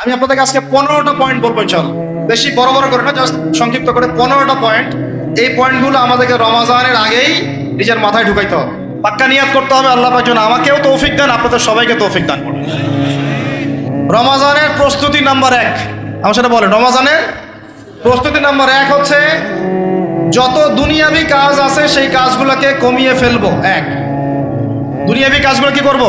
আমি আপনাদেরকে আজকে 15টা পয়েন্ট বলবো ইনশাআল্লাহ, বেশি বড় বড় করে না, জাস্ট সংক্ষিপ্ত করে 15টা পয়েন্ট। এই পয়েন্টগুলো আমাদেরকে রমাজানের আগেই নিজের মাথায় ঢুকাইতে হবে, পাক্কা নিয়াত করতে হবে আল্লাহ পাক যেন আমাকেও তৌফিক দেন, আপনাদের সবাইকে তৌফিক দান করুন। রমাজানের প্রস্তুতি নাম্বার 1, আমার সাথে বলেন, রমাজানের প্রস্তুতি নাম্বার 1 হচ্ছে যত দুনিয়াবি কাজ আছে সেই কাজগুলোকে কমিয়ে ফেলবো। দুনিয়াবি কাজগুলো কি করব?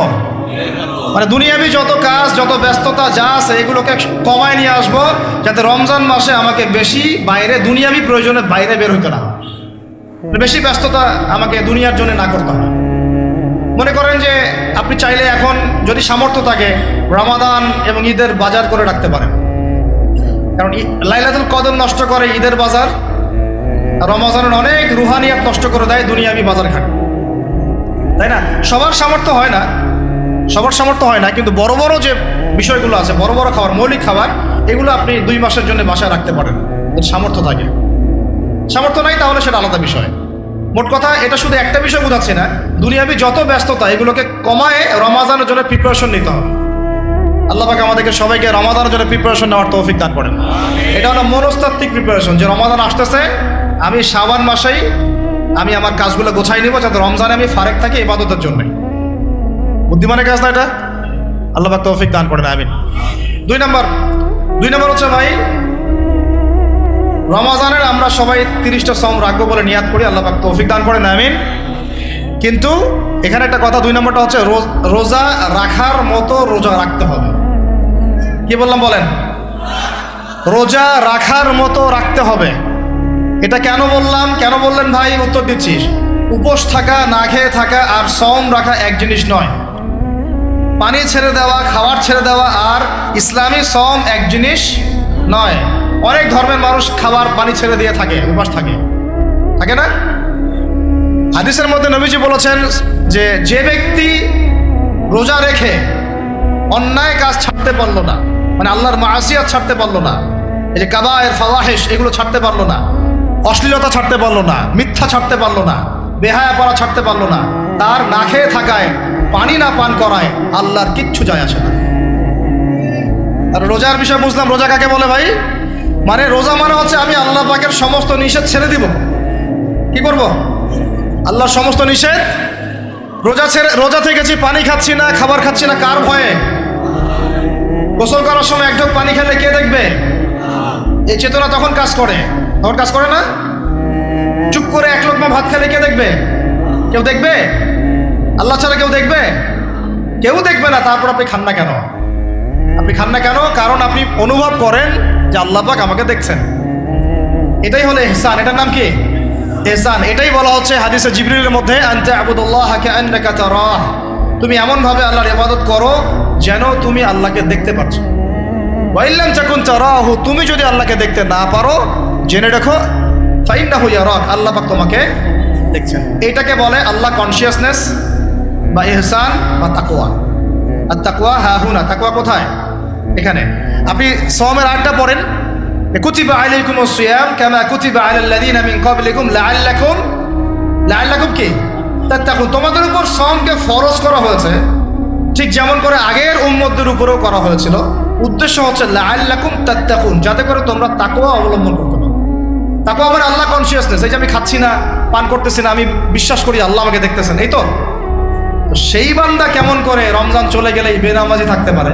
মানে দুনিয়াবি যত কাজ, যত ব্যস্ততা যা আছে এগুলোকে কমায় নিয়ে আসবো, যাতে রমজান মাসে আমাকে বেশি বাইরে দুনিয়াবি প্রয়োজনে বাইরে বের হইতে না, বেশি ব্যস্ততা আমাকে দুনিয়ার জন্য না করতে হয়। মনে করেন যে আপনি চাইলে এখন যদি সামর্থ্য থাকে রমাদান এবং ঈদের বাজার করে রাখতে পারেন, কারণ লাইলাতুল কদর নষ্ট করে ঈদের বাজার, রমজানের অনেক রুহানিয়াত নষ্ট করে দেয় দুনিয়াবি বাজার ঘাট, তাই না? সবার সামর্থ্য হয় না, কিন্তু বড় বড় যে বিষয়গুলো আছে, বড় বড় খাবার, মৌলিক খাবার, এগুলো আপনি 2 মাসের জন্য বাসায় রাখতে পারেন, সামর্থ্য থাকে। সামর্থ্য নাই তাহলে সেটা আলাদা বিষয়। মোট কথা এটা শুধু একটা বিষয় বোঝাচ্ছে না, দুনিয়াবি যত ব্যস্ততা এগুলোকে কমায় রমাজানের জন্য প্রিপারেশন নিতে হবে। আল্লাহ পাক আমাদেরকে সবাইকে রমাদানের জন্য প্রিপারেশন নেওয়ার তৌফিক দান করেন। এটা হলো মনস্তাত্ত্বিক প্রিপারেশন, যে রমাদান আসতেছে, আমি শাবান মাসেই আমি আমার কাজগুলো গোছাই নিব, যাতে রমজানে আমি ফারেক থাকি ইবাদতের জন্য। বুদ্ধিমানের কাজ না এটা? আল্লাহ পাক তৌফিক দান করেন, আমিন। 2 নম্বর হচ্ছে ভাই, রমাজানের আমরা সবাই 30টা সম রাখবো বলে নিয়াত করি, আল্লাহ পাক তৌফিক দান করেন, আমিন। কিন্তু এখানে একটা কথা, 2 নম্বরটা হচ্ছে রোজা রাখার মতো রোজা রাখতে হবে। কি বললাম বলেন? রোজা রাখার মতো রাখতে হবে। এটা কেন বললেন ভাই? উত্তর দিচ্ছিস। উপোস থাকা, না খেয়ে থাকা আর সম রাখা এক জিনিস নয়। পানি ছেড়ে দেওয়া, খাবার ছেড়ে দেওয়া আর ইসলামী সম এক জিনিস নয়। অনেক ধর্মের মানুষ খাবার পানি ছেড়ে দিয়ে থাকে, উপাস থাকে না? হাদিসের মধ্যে নবীজি বলেছেন যে ব্যক্তি রোজা রেখে অন্যায় কাজ ছাড়তে পারলো না, মানে আল্লাহর মাসিয়াত ছাড়তে পারলো না, এই যে কাবায়ের ফাওয়াহিশ এগুলো ছাড়তে পারলো না, অশ্লীলতা ছাড়তে পারলো না, মিথ্যা ছাড়তে পারলো না, বেহায়াপনা ছাড়তে পারলো না, তার না খেয়ে থাকায়, পানি না পান করায় আল্লাহর কিচ্ছু যায় আসে না। আর রোজার বিষয় বুঝলাম, রোজা কাকে বলে ভাই? মানে রোজা মানে হচ্ছে আমি আল্লাহ পাকের সমস্ত নিষেধ ছেড়ে দিব। কি করব? আল্লাহর সমস্ত নিষেধ। রোজা থেকেছি, পানি খাচ্ছি না, খাবার খাচ্ছি না, কার ভয়ে? গোসল করার সময় এক ঢোক পানি খেলে কে দেখবে? এই চেতনা তখন কাজ করে না? চুপ করে এক লোকমা ভাত খেলে কে দেখবে? কেউ দেখবে? আল্লাহ ছাড়া কেউ দেখবে? কেউ দেখবে না। তারপর আপনি খান না কেন? কারণ আপনি অনুভব করেন যে আল্লাহ পাক আমাকে দেখছেন। এটাই হলো ইহসান। এটার নাম কি? ইহসান। এটাই বলা হচ্ছে হাদিসে জিবরিলের মধ্যে, আনতা আবুদুল্লাহ কাআন্নাকা তারাহ, তুমি এমন ভাবে আল্লাহর ইবাদত করো যেন তুমি আল্লাহকে দেখতে পাচ্ছ। ওয়া ইল্লাম তাকুন তারাহু, তুমি যদি আল্লাহকে দেখতে না পারো জেনে রাখো ফাইন্নাহু ইয়ারাক, আল্লাহ পাক তোমাকে দেখছেন। এটাকে বলে আল্লাহ কনসিয়াসনেস বা ইহসান বা তাকওয়া। আর তাকওয়া হাহুনা, তাকওয়া কোথায়? এখানে। আপনি সওমের আয়াতটা পড়েন, কুতিবা আলাইকুমুস সিয়াম কামা কুতিবা আলাল লাযিনা মিন ক্বাবলিকুম লাআল্লাকুম কি তাত্তাকুন, তোমাদের উপর সওমকে ফরজ করা হয়েছে ঠিক যেমন করে আগের উম্মতদের উপরেও করা হয়েছিল। উদ্দেশ্য হচ্ছে লাআল্লাকুম তাত্তাকুন, যাতে করে তোমরা তাকওয়া অবলম্বন করতে পারো। তাকওয়া মানে আল্লাহ কনসিয়াসনেস, এই যে আমি খাচ্ছি না, পান করতেছি না, আমি বিশ্বাস করি আল্লাহ আমাকে দেখতেছেন, এই তো। সেই বান্দা কেমন করে রমজান চলে গেলে বেনামাজি থাকতে পারে?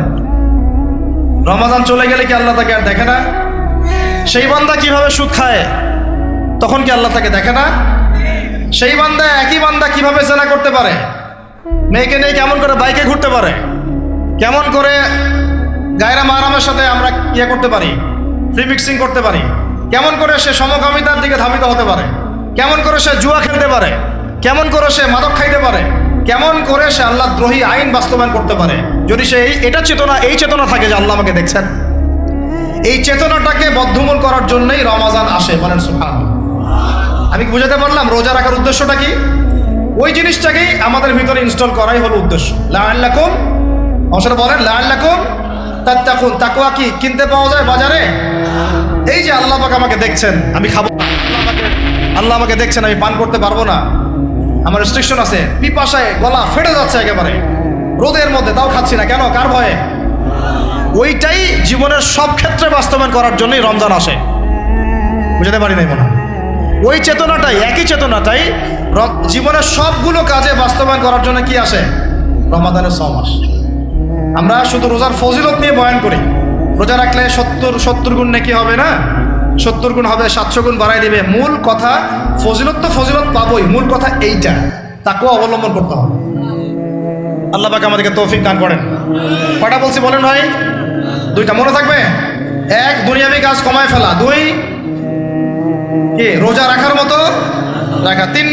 রমজান চলে গেলে কি আল্লাহ তাকে আর দেখে না? সেই বান্দা কিভাবে সুদ খায়, তখন কি আল্লাহ তাকে দেখে না? সেই একই বান্দা কিভাবে জেনা করতে পারে? মেয়েকে নিয়ে কেমন করে বাইকে ঘুরতে পারে? কেমন করে গায়রা মাহরামের সাথে আমরা করতে পারি, ফ্রি মিক্সিং করতে পারি? কেমন করে সে সমকামিতার দিকে ধাবিত হতে পারে? কেমন করে সে জুয়া খেলতে পারে? কেমন করে সে মাদক খাইতে পারে? কেমন করে সে আল্লাহ দ্রোহী আইন বাস্তবায়ন করতে পারে? যদি সে এই চেতনা থাকে যে আল্লাহ আমাকে দেখছেন, এই চেতনাটাকে বদ্ধমূল করার জন্যই রমাজান আসে। বলেন সুবহানাল্লাহ। আমি বুঝাতে পারলাম রোজা রাখার উদ্দেশ্যটা কি? ওই জিনিসটাকেই আমাদের ভিতরে ইনস্টল করাই হলো উদ্দেশ্য। লাআল্লাকুম, অবশ্যই বলেন লাআল্লাকুম তাত্তাকুন। তাকওয়া কি কিনতে পাওয়া যায় বাজারে? এই যে আল্লাহ পাক আমাকে দেখছেন, আমি খাবো না, আল্লাহ আমাকে দেখছেন, আমি পান করতে পারবো না, আমার রেস্ট্রিকশন আছে, পিপাসায় গলা ফেটে যাচ্ছে একেবারে রোদের মধ্যে, তাও খাচ্ছি না কেন? কার ভয়ে? ওইটাই জীবনের সব ক্ষেত্রে বাস্তবায়ন করার জন্যই রমজান আসে। বুঝতে পারি নাই মনে হয়? ওই চেতনাটাই, একই চেতনাটাই জীবনের সবগুলো কাজে বাস্তবায়ন করার জন্য কি আসে? রমাদানের 6 মাস। আমরা শুধু রোজার ফজিলত নিয়ে বয়ান করি, রোজা রাখলে 70 গুণ নাকি হবে না, 70 গুণ হবে, 700 গুণ বাড়াই দিবে। মূল কথা ফজিলত তো ফজিলত পাবোই, মূল কথা এইটা, তাকেও অবলম্বন করতে হবে। আল্লাহ পাক আমাদেরকে তৌফিক দান করেন। কয়টা বলছি বলেন ভাই? 2টা মনে থাকবে। 1, দুনিয়াবি কাজ কমায় ফেলা। 2, কি রোজা রাখার মতো রাখা। 3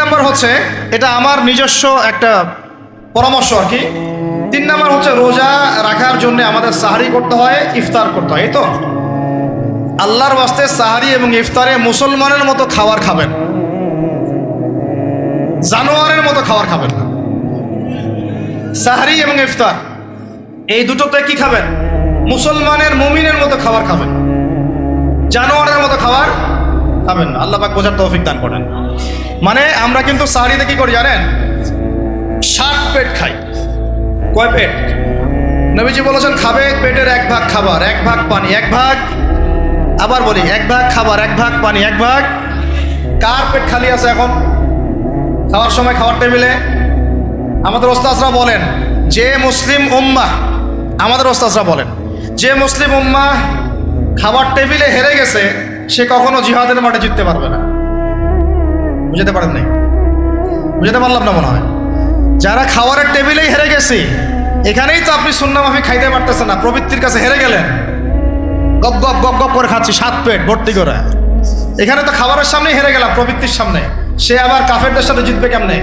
নাম্বার হচ্ছে, এটা আমার নিজস্ব একটা পরামর্শ আর কি। 3 নাম্বার হচ্ছে, রোজা রাখার জন্য আমাদের সাহারি করতে হয়, ইফতার করতে হয়। এই তো আল্লাহর ওয়াস্তে সাহারি এবং ইফতারে মুসলমানের মতো খাবার খাবেন, জানোয়ারের মতো খাবার খাবেন না। সাহারি এবং ইফতার এই দুটোতে কি খাবেন? মুসলমানের, মুমিনের মতো খাবার খাবেন, জানোয়ারের মতো খাবার খাবেন না। আল্লাহ পাক বোঝার তৌফিক দান করেন। মানে আমরা কিন্তু সাহারিতে কি করি জানেন? 7 পেট খাই। কয় পেট? নবীজি বলেছেন খাবে পেটের 1 ভাগ খাবার, 1 ভাগ পানি, 1 ভাগ, আবার বলি 1 ভাগ খাবার, 1 ভাগ পানি, 1 ভাগ। কার পেট খালি আছে এখন খাওয়ার সময়? খাওয়ার টেবিলে আমাদের ওস্তাদরা বলেন, যে মুসলিম উম্মাহ, আমাদের ওস্তাদরা বলেন, যে মুসলিম উম্মাহ খাবার টেবিলে হেরে গেছে, সে কখনো জিহাদের মাঠে জিততে পারবে না। বুঝতে পারেন নাই? বুঝতে পারলাম না মনে হয়। যারা খাওয়ারের টেবিলেই হেরে গেছে, এখানেই তো আপনি সুন্নাহ মাফিক খাইতে পারতেছেন না, প্রবৃত্তির কাছে হেরে গেলেন, গপ গপ গপ গপ করে খাচ্ছি 7 পেট ভর্তি করে। এখানে তো খাবারের সামনেই হেরে গেলাম, প্রবৃত্তির সামনে। সে আবার কাফেরদের সাথে জিতবে কেমনে?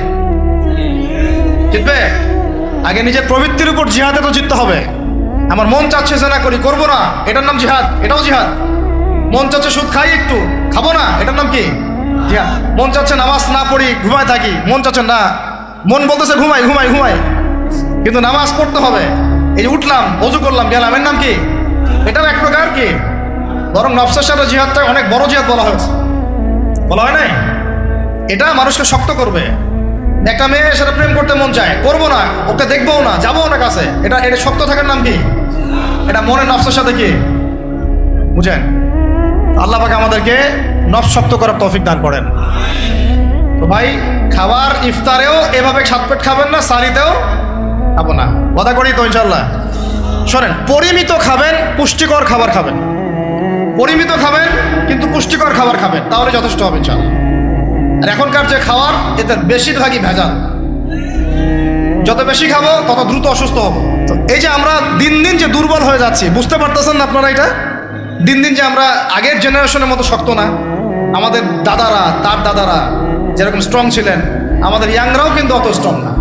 জিতবে আগে নিজের প্রবৃত্তির উপর জিহাদে তো জিততে হবে। আমার মন চাচ্ছে যে না করি, করবো না, এটার নাম জিহাদ, এটাও জিহাদ। মন চাচ্ছে সুদ খাই, একটু খাবো না, এটার নাম কি? জিহাদ। মন চাচ্ছে নামাজ না পড়ি, ঘুমায় থাকি, মন চাচ্ছে না, মন বলতেছে ঘুমাই ঘুমাই ঘুমাই, কিন্তু নামাজ পড়তে হবে। এই যে উঠলাম, ওযু করলাম, গেলাম, এর নাম কি? এটাও এক প্রকার কি, বরং নফসের সাথে জিহাদটা অনেক বড় জিহাদ বলা হয়েছে, বলা হয় নাই? এটা মানুষকে শক্ত করবে। একটা মেয়ে সেটা প্রেম করতে মন চায়, করবো না, ওকে দেখবো না, যাবো না কাছে, এটা শক্ত থাকার নাম কি? এটা মনে নফসের সাথে কি বুঝেন? আল্লাহ পাক আমাদেরকে নফস শক্ত করার তৌফিক দান করেন। তো ভাই, খাবার ইফতারেও এভাবে 7 পেট খাবেন না, সারিতেও খাবো না, কথা করি তো ইনশাল্লাহ। শোনেন, পরিমিত খাবেন, পুষ্টিকর খাবার খাবেন, পরিমিত খাবেন কিন্তু পুষ্টিকর খাবার খাবেন, তাহলে যথেষ্ট হবে ইনশাল্লাহ। আর এখনকার যে খাবার, এতে বেশিরভাগই ভেজাল। যত বেশি খাবো তত দ্রুত অসুস্থ হবো। তো এই যে আমরা দিন দিন যে দুর্বল হয়ে যাচ্ছি, বুঝতে পারতেছেন না আপনারা? এটা দিন দিন যে আমরা আগের জেনারেশনের মতো শক্ত না। আমাদের দাদারা, তার দাদারা যেরকম স্ট্রং ছিলেন, আমাদের ইয়াংরাও কিন্তু অত স্ট্রং না।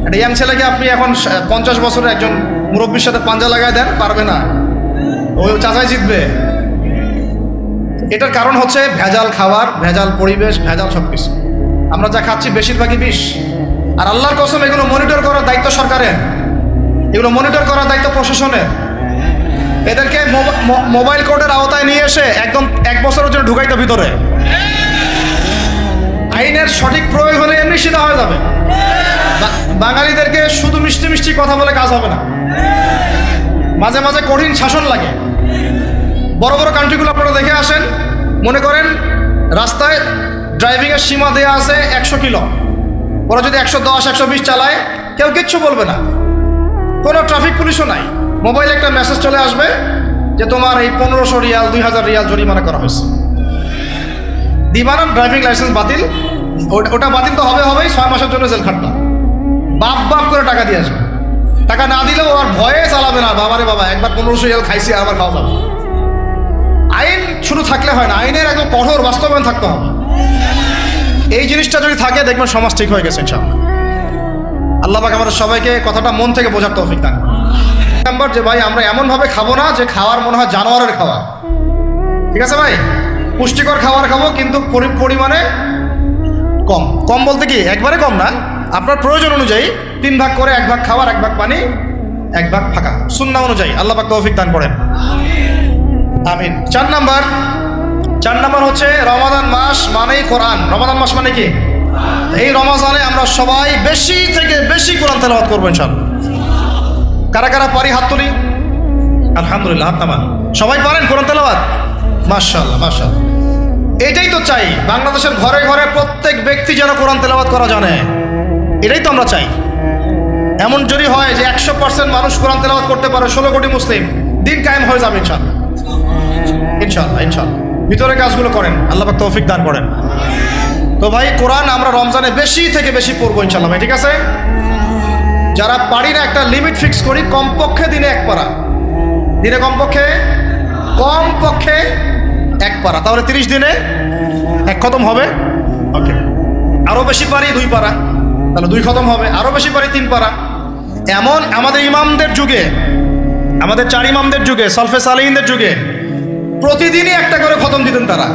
একটা ইয়াং ছেলেকে আপনি এখন 50 বছরের একজন মুরব্বীর সাথে পাঞ্জা লাগায় দেন, পারবে না, ওই চাচাই জিতবে। এটার কারণ হচ্ছে ভেজাল খাবার, ভেজাল পরিবেশ, ভেজাল সব কিছু। আমরা যা খাচ্ছি বেশিরভাগই বিষ। আর আল্লাহর কসম, এগুলো মনিটর করার দায়িত্ব সরকারের, এগুলো মনিটর করার দায়িত্ব প্রশাসনের। এদেরকে মোবাইল কোর্টের আওতায় নিয়ে এসে একদম 1 বছরের জন্য ঢুকাইতে ভিতরে। আইনের সঠিক প্রয়োগ হলে এমনি সিধা হয়ে যাবে। বাঙালিদেরকে শুধু মিষ্টি মিষ্টি কথা বলে কাজ হবে না, মাঝে মাঝে কঠিন শাসন লাগে। বড় বড় কান্ট্রিগুলো আপনারা দেখে আসেন, মনে করেন রাস্তায় ড্রাইভিংয়ের সীমা দেওয়া আছে 100 কিলো, ওরা যদি 110 120 চালায়, কেউ কিচ্ছু বলবে না, কোনো ট্রাফিক পুলিশও নাই। মোবাইলে একটা মেসেজ চলে আসবে যে তোমার এই 1500 রিয়াল 2000 রিয়াল জরিমানা করা হয়েছে। দিবানান ড্রাইভিং লাইসেন্স বাতিল, ওটা বাতিল তো হবেই, 6 মাসের জন্য জেল খাটলাম। বাপ করে টাকা দিয়ে আসবে, টাকা না দিলেও আর ভয়ে চালাবে না। বাবারে বাবা, একবার 1500 রিয়াল খাইছি, আবার খাওয়া যাবে। আইন শুধু থাকলে হয় না, আইনের একদম কঠোর বাস্তবায়ন থাকতে হবে। এই জিনিসটা যদি থাকে, দেখবেন সমাজ ঠিক হয়ে গেছে ইনশাআল্লাহ। আল্লাহ পাক আমাদের সবাইকে কথাটা মন থেকে বোঝার তৌফিক দান করুন। নাম্বার যে ভাই, আমরা এমনভাবে খাবো না যে খাওয়ার মনে হয় জানোয়ারের খাওয়া। ঠিক আছে ভাই, পুষ্টিকর খাবার খাবো, কিন্তু পরিমাণে কম। কম বলতে কি একবারে কম না, আপনার প্রয়োজন অনুযায়ী 3 ভাগ করে, 1 ভাগ খাবার, 1 ভাগ পানি, 1 ভাগ ফাঁকা, সুন্নাহ অনুযায়ী। আল্লাহ পাক তৌফিক দান করেন, আমিন। 4 নাম্বার হচ্ছে রমাদান মাস মানেই কোরআন। রমাদান মাস মানে কি? এই রমাদানে আমরা সবাই বেশি থেকে বেশি কোরআন তেলাওয়াত করবো ইনশাআল্লাহ। কারা কারা পারি হাত তুলি। আলহামদুলিল্লাহ, হাত নামান। সবাই পারেন কোরআন তেলাওয়াত? মাশাআল্লাহ মাশাআল্লাহ। এটাই তো চাই, বাংলাদেশের ঘরে ঘরে প্রত্যেক ব্যক্তি যেন কোরআন তেলাওয়াত করা জানে। এটাই তো আমরা চাই। এমন যদি হয় যে 100% মানুষ কোরআন তেলাওয়াত করতে পারে, 16 কোটি মুসলিম, দিন কায়েম হয়ে যাবে ইনশাআল্লাহ। ইনশাআল্লাহ ইনশাআল্লাহ। ভিতরে কাজগুলো করেন, আল্লাহ পাক তৌফিক দান করেন। তো ভাই, কোরআন আমরা রমজানে বেশি থেকে বেশি পড়বো ইনশাআল্লাহ ভাই, ঠিক আছে? যারা পারি না, একটা লিমিট ফিক্স করি, কমপক্ষে দিনে 1 পারা, দিনে কমপক্ষে এক পারা, তাহলে 30 দিনে 1 খতম হবে। ওকে, আরো বেশি পারি 2 পারা, তাহলে 2 খতম হবে। আরো বেশি পারি 3 পারা। এমন আমাদের ইমামদের যুগে, আমাদের 4 ইমামদের যুগে, সলফে সালেহিনদের যুগে প্রতিদিনই একটা করে খতম দিতেন তারা।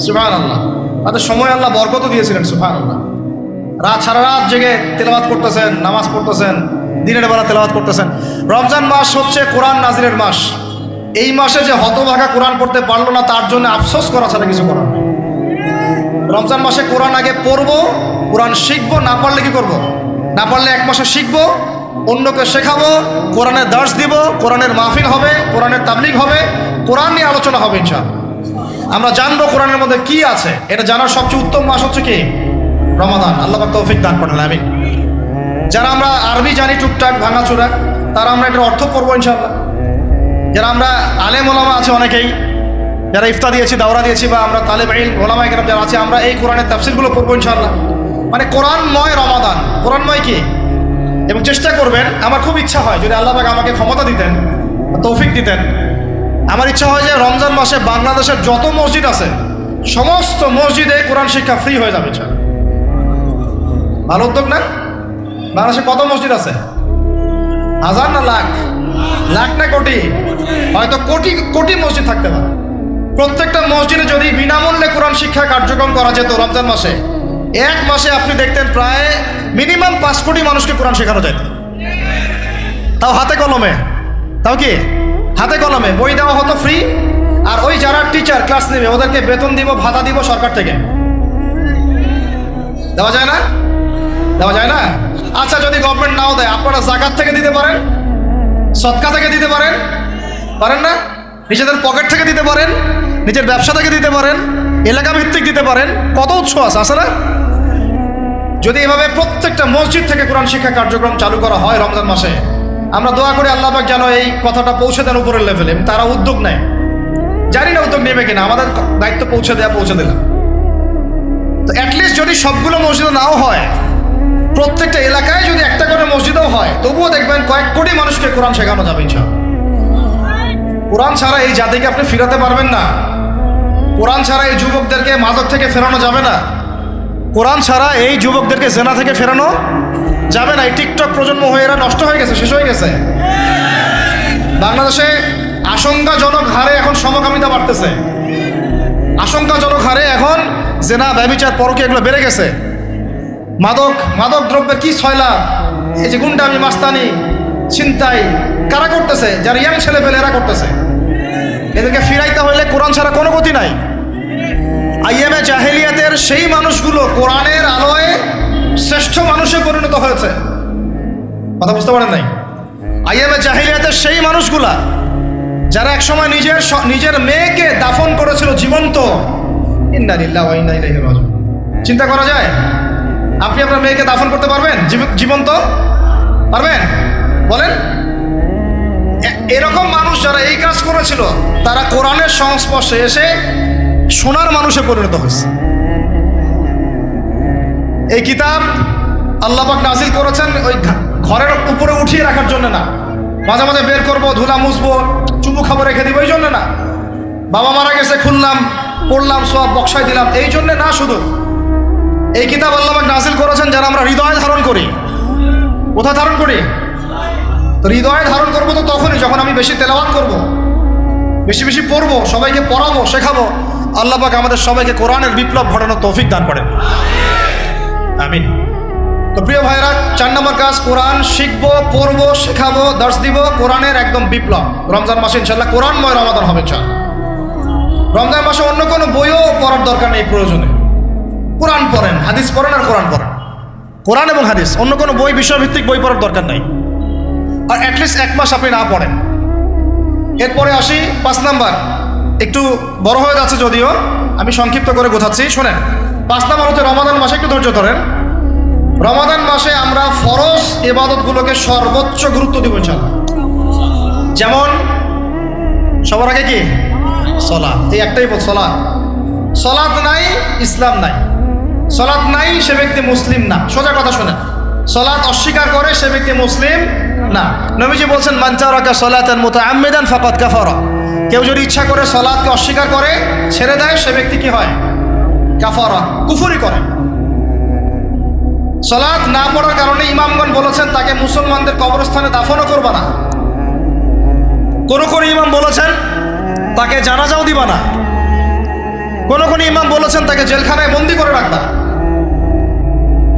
সুবহানাল্লাহ। তাদের সময় আল্লাহ বরকত দিয়েছিলেন। সুবহানাল্লাহ। সারা রাত জেগে তেলাওয়াত করতেছেন, নামাজ পড়তেছেন, দিনের বেলা তেলাওয়াত করতেছেন। রমজান মাস হচ্ছে কোরআন নাজিলের মাস। এই মাসে যে হতভাগা কোরআন পড়তে পারলো না, তার জন্য আফসোস করা ছাড়া কিছু করার নেই। রমজান মাসে কোরআন আগে পড়বো, কোরআন শিখবো, না পারলে কি করব? না পারলে 1 মাসে শিখবো, অন্যকে শেখাবো, কোরআনের দার্স দিব, কোরআনের মাহফিল হবে, কোরআনের তাবলীগ হবে, কোরআন নিয়ে আলোচনা হবে ইনশাআল্লাহ। আমরা জানবো কোরআনের মধ্যে কি আছে। এটা জানার সবচেয়ে উত্তম মাস হচ্ছে কি? রমাদান। আল্লাহ পাক তৌফিক দান করেন, আমিন। যারা আমরা আরবি জানি টুকটাক ভাঙাচোরা, তারা আমরা এটার অর্থ পড়বো ইনশাআল্লাহ। যারা আমরা আলেম ওলামা আছে অনেকেই, যারা ইফতা দিয়েছি, দাওরা দিয়েছি, বা আমরা তালেব ইলম ওলামা কেরাম যারা আছে, আমরা এই কোরআনের তাফসীরগুলো পড়বো ইনশাআল্লাহ। মানে কোরআনময় রমাদান, কোরআনময় কি? এবং চেষ্টা করবেন, আমার খুব ইচ্ছা হয় যদি আল্লাহ পাক আমাকে ক্ষমতা দিতেন, তৌফিক দিতেন, আমার ইচ্ছা হয় যে রমজান মাসে বাংলাদেশের যত মসজিদ আছে সমস্ত মসজিদে কোরআন শিক্ষা ফ্রি হয়ে যাবে। ভালো উদ্যোগ না? বাংলাদেশে কত মসজিদ আছে? 1000 না লাখ? লাখ না কোটি? হয়তো কোটি কোটি মসজিদ থাকতে পারে। প্রত্যেকটা মসজিদে যদি বিনামূল্যে কোরআন শিক্ষা কার্যক্রম করা যেত রমজান মাসে, 1 মাসে আপনি দেখতেন প্রায় মিনিমাম 5 কোটি মানুষকে কোরআন শেখানো যেত। তাও হাতে কলমে। তাও কি? হাতে কলমে। বই দেওয়া হতো ফ্রি, আর ওই যারা টিচার ক্লাস নেবে ওদেরকে বেতন দিব, ভাতা দিব সরকার থেকে। দেওয়া যায় না? দেওয়া যায় না? আচ্ছা, যদি গভর্নমেন্ট নাও দেয়, আপনারা জাকাত থেকে দিতে পারেন, সদকা থেকে দিতে পারেন, পারেন না? নিজেদের পকেট থেকে দিতে পারেন, নিজের ব্যবসা থেকে দিতে পারেন, এলাকা ভিত্তিক দিতে পারেন। কত উৎস আছে না? যদি এভাবে প্রত্যেকটা মসজিদ থেকে কোরআন শিক্ষা কার্যক্রম চালু করা হয় রমজান মাসে, আমরা দোয়া করি আল্লাহ পাক যেন এই কথাটা পৌঁছে দেন উপরের লেভেলে। তারা উদ্যোগ নেয়, জানি না উদ্যোগ নেবে কিনা, আমাদের দায়িত্ব পৌঁছে দিলাম। তো অ্যাটলিস্ট যদি সবগুলো মসজিদে নাও হয়, প্রত্যেকটা এলাকায় যদি একটা করে মসজিদও হয়, তবুও দেখবেন কয়েক কোটি মানুষকে কোরআন শেখানো যাবে ইনশাআল্লাহ। কোরআন ছাড়া এই জাতিকে আপনি ফিরাতে পারবেন না। কোরআন ছাড়া এই যুবকদেরকে মাদক থেকে ফেরানো যাবে না। কোরআন ছাড়া এই যুবকদেরকে জেনা থেকে ফেরানো যাবে না। এই টিকটক প্রজন্ম হয়ে এরা নষ্ট হয়ে গেছে, শেষ হয়ে গেছে। বাংলাদেশে আশঙ্কাজনক হারে এখন সমকামিতা বাড়তেছে। আশঙ্কাজনক হারে এখন জেনা, ব্যভিচার, পরকীয়া এগুলো বেড়ে গেছে। মাদক দ্রব্যের কি ছয়লা, এই যে গুন্ডামি, মাস্তানি, ছিনতাই কারা করতেছে? যারা ইয়াং ছেলে পেলে এরা করতেছে। এদেরকে ফিরাইতে হইলে কোরআন ছাড়া কোনো গতি নাই। আইয়ামে জাহেলিয়াতের সেই মানুষগুলো কোরআনের আলোয় শ্রেষ্ঠ মানুষে পরিণত হয়েছে। কথা বুঝতে পারেন নাই? আইয়ামে জাহেলিয়াতের সেই মানুষগুলা যারা একসময় নিজের মেয়েকে দাফন করেছিল জীবন্ত। ইন্না লিল্লাহি ওয়া ইন্না ইলাইহি রাজিউন। চিন্তা করা যায়? আপনি আপনার মেয়েকে দাফন করতে পারবেন জীবন্ত? পারবেন? বলেন। এরকম মানুষ যারা এই কাজ করেছিল, তারা কোরআনের সংস্পর্শে এসে সোনার মানুষে পরিণত হয়েছে। এই কিতাব আল্লাহ পাক নাজিল করেছেন ওই ঘরের উপরে উঠিয়ে রাখার জন্য না, মাঝে মাঝে বের করবো, ধুলা মুছবো, চুমু খাবো, রেখে দিব, এই জন্য না। বাবা মারা গেছে, খুললাম, পড়লাম, সব বক্সায় দিলাম, এই জন্যে না। শুধু এই কিতাব আল্লাহ পাক নাজিল করেছেন যারা আমরা হৃদয়ে ধারণ করি। কোথায় ধারণ করি? তো হৃদয়ে ধারণ করবো তো তখনই যখন আমি বেশি তেলাওয়াত করব, বেশি বেশি পড়বো, সবাইকে পড়াবো, শেখাবো। আল্লাহ পাক আমাদের সবাইকে কোরআনের বিপ্লব ঘটানোর তৌফিক দান করেন, আমিন। তো প্রিয় ভাইরা, 4 নম্বর কাজ, কোরআন শিখবো, পড়বো, শেখাবো, দার্স দিব। কোরআনের একদম বিপ্লব। রমজান মাসে ইনশাআল্লাহ কোরআনময় রমাদান হবে ইনশাআল্লাহ। রমজান মাসে অন্য কোনো বইও পড়ার দরকার নেই প্রয়োজনে। কোরআন পড়েন, হাদিস পড়েন, আর কোরআন পড়েন। কোরআন এবং হাদিস, অন্য কোনো বই, বিষয়ভিত্তিক বই পড়ার দরকার নাই। আর অ্যাটলিস্ট 1 মাস আপনি না পড়েন। এরপরে আসি 5 নাম্বার, একটু বড় হয়ে যাচ্ছে যদিও, আমি সংক্ষিপ্ত করে গোছাচ্ছি, শোনেন। 5 নাম্বার হচ্ছে রমাদান মাসে, একটু ধৈর্য ধরেন। রমাদান মাসে আমরা ফরজ ইবাদতগুলোকে সর্বোচ্চ গুরুত্ব দিব ইনশাআল্লাহ। যেমন সবার আগে কি সালাত, এই একটাই বল, সালাত। সালাত নাই ইসলাম নাই, সালাত নাই সে ব্যক্তি মুসলিম না। সোজা কথা শোনেন, সালাত অস্বীকার করে সে ব্যক্তি মুসলিম না। নবীজি বলছেন মান তারাকা সালাতান মুতাআম্মিদান ফাকাদ কাফারা, কেউ যদি ইচ্ছা করে সালাতকে অস্বীকার করে ছেড়ে দেয় সে ব্যক্তি কি হয়? কাফারা, কুফরি করে। সালাত না পড়ার কারণে ইমামগণ বলেছেন তাকে মুসলমানদের কবরস্থানে দাফনও করবা না। কোন কোন ইমাম বলেছেন তাকে জানাজাও দিবা না। কোন কোন ইমাম বলেছেন তাকে জেলখানায় বন্দি করে রাখবা।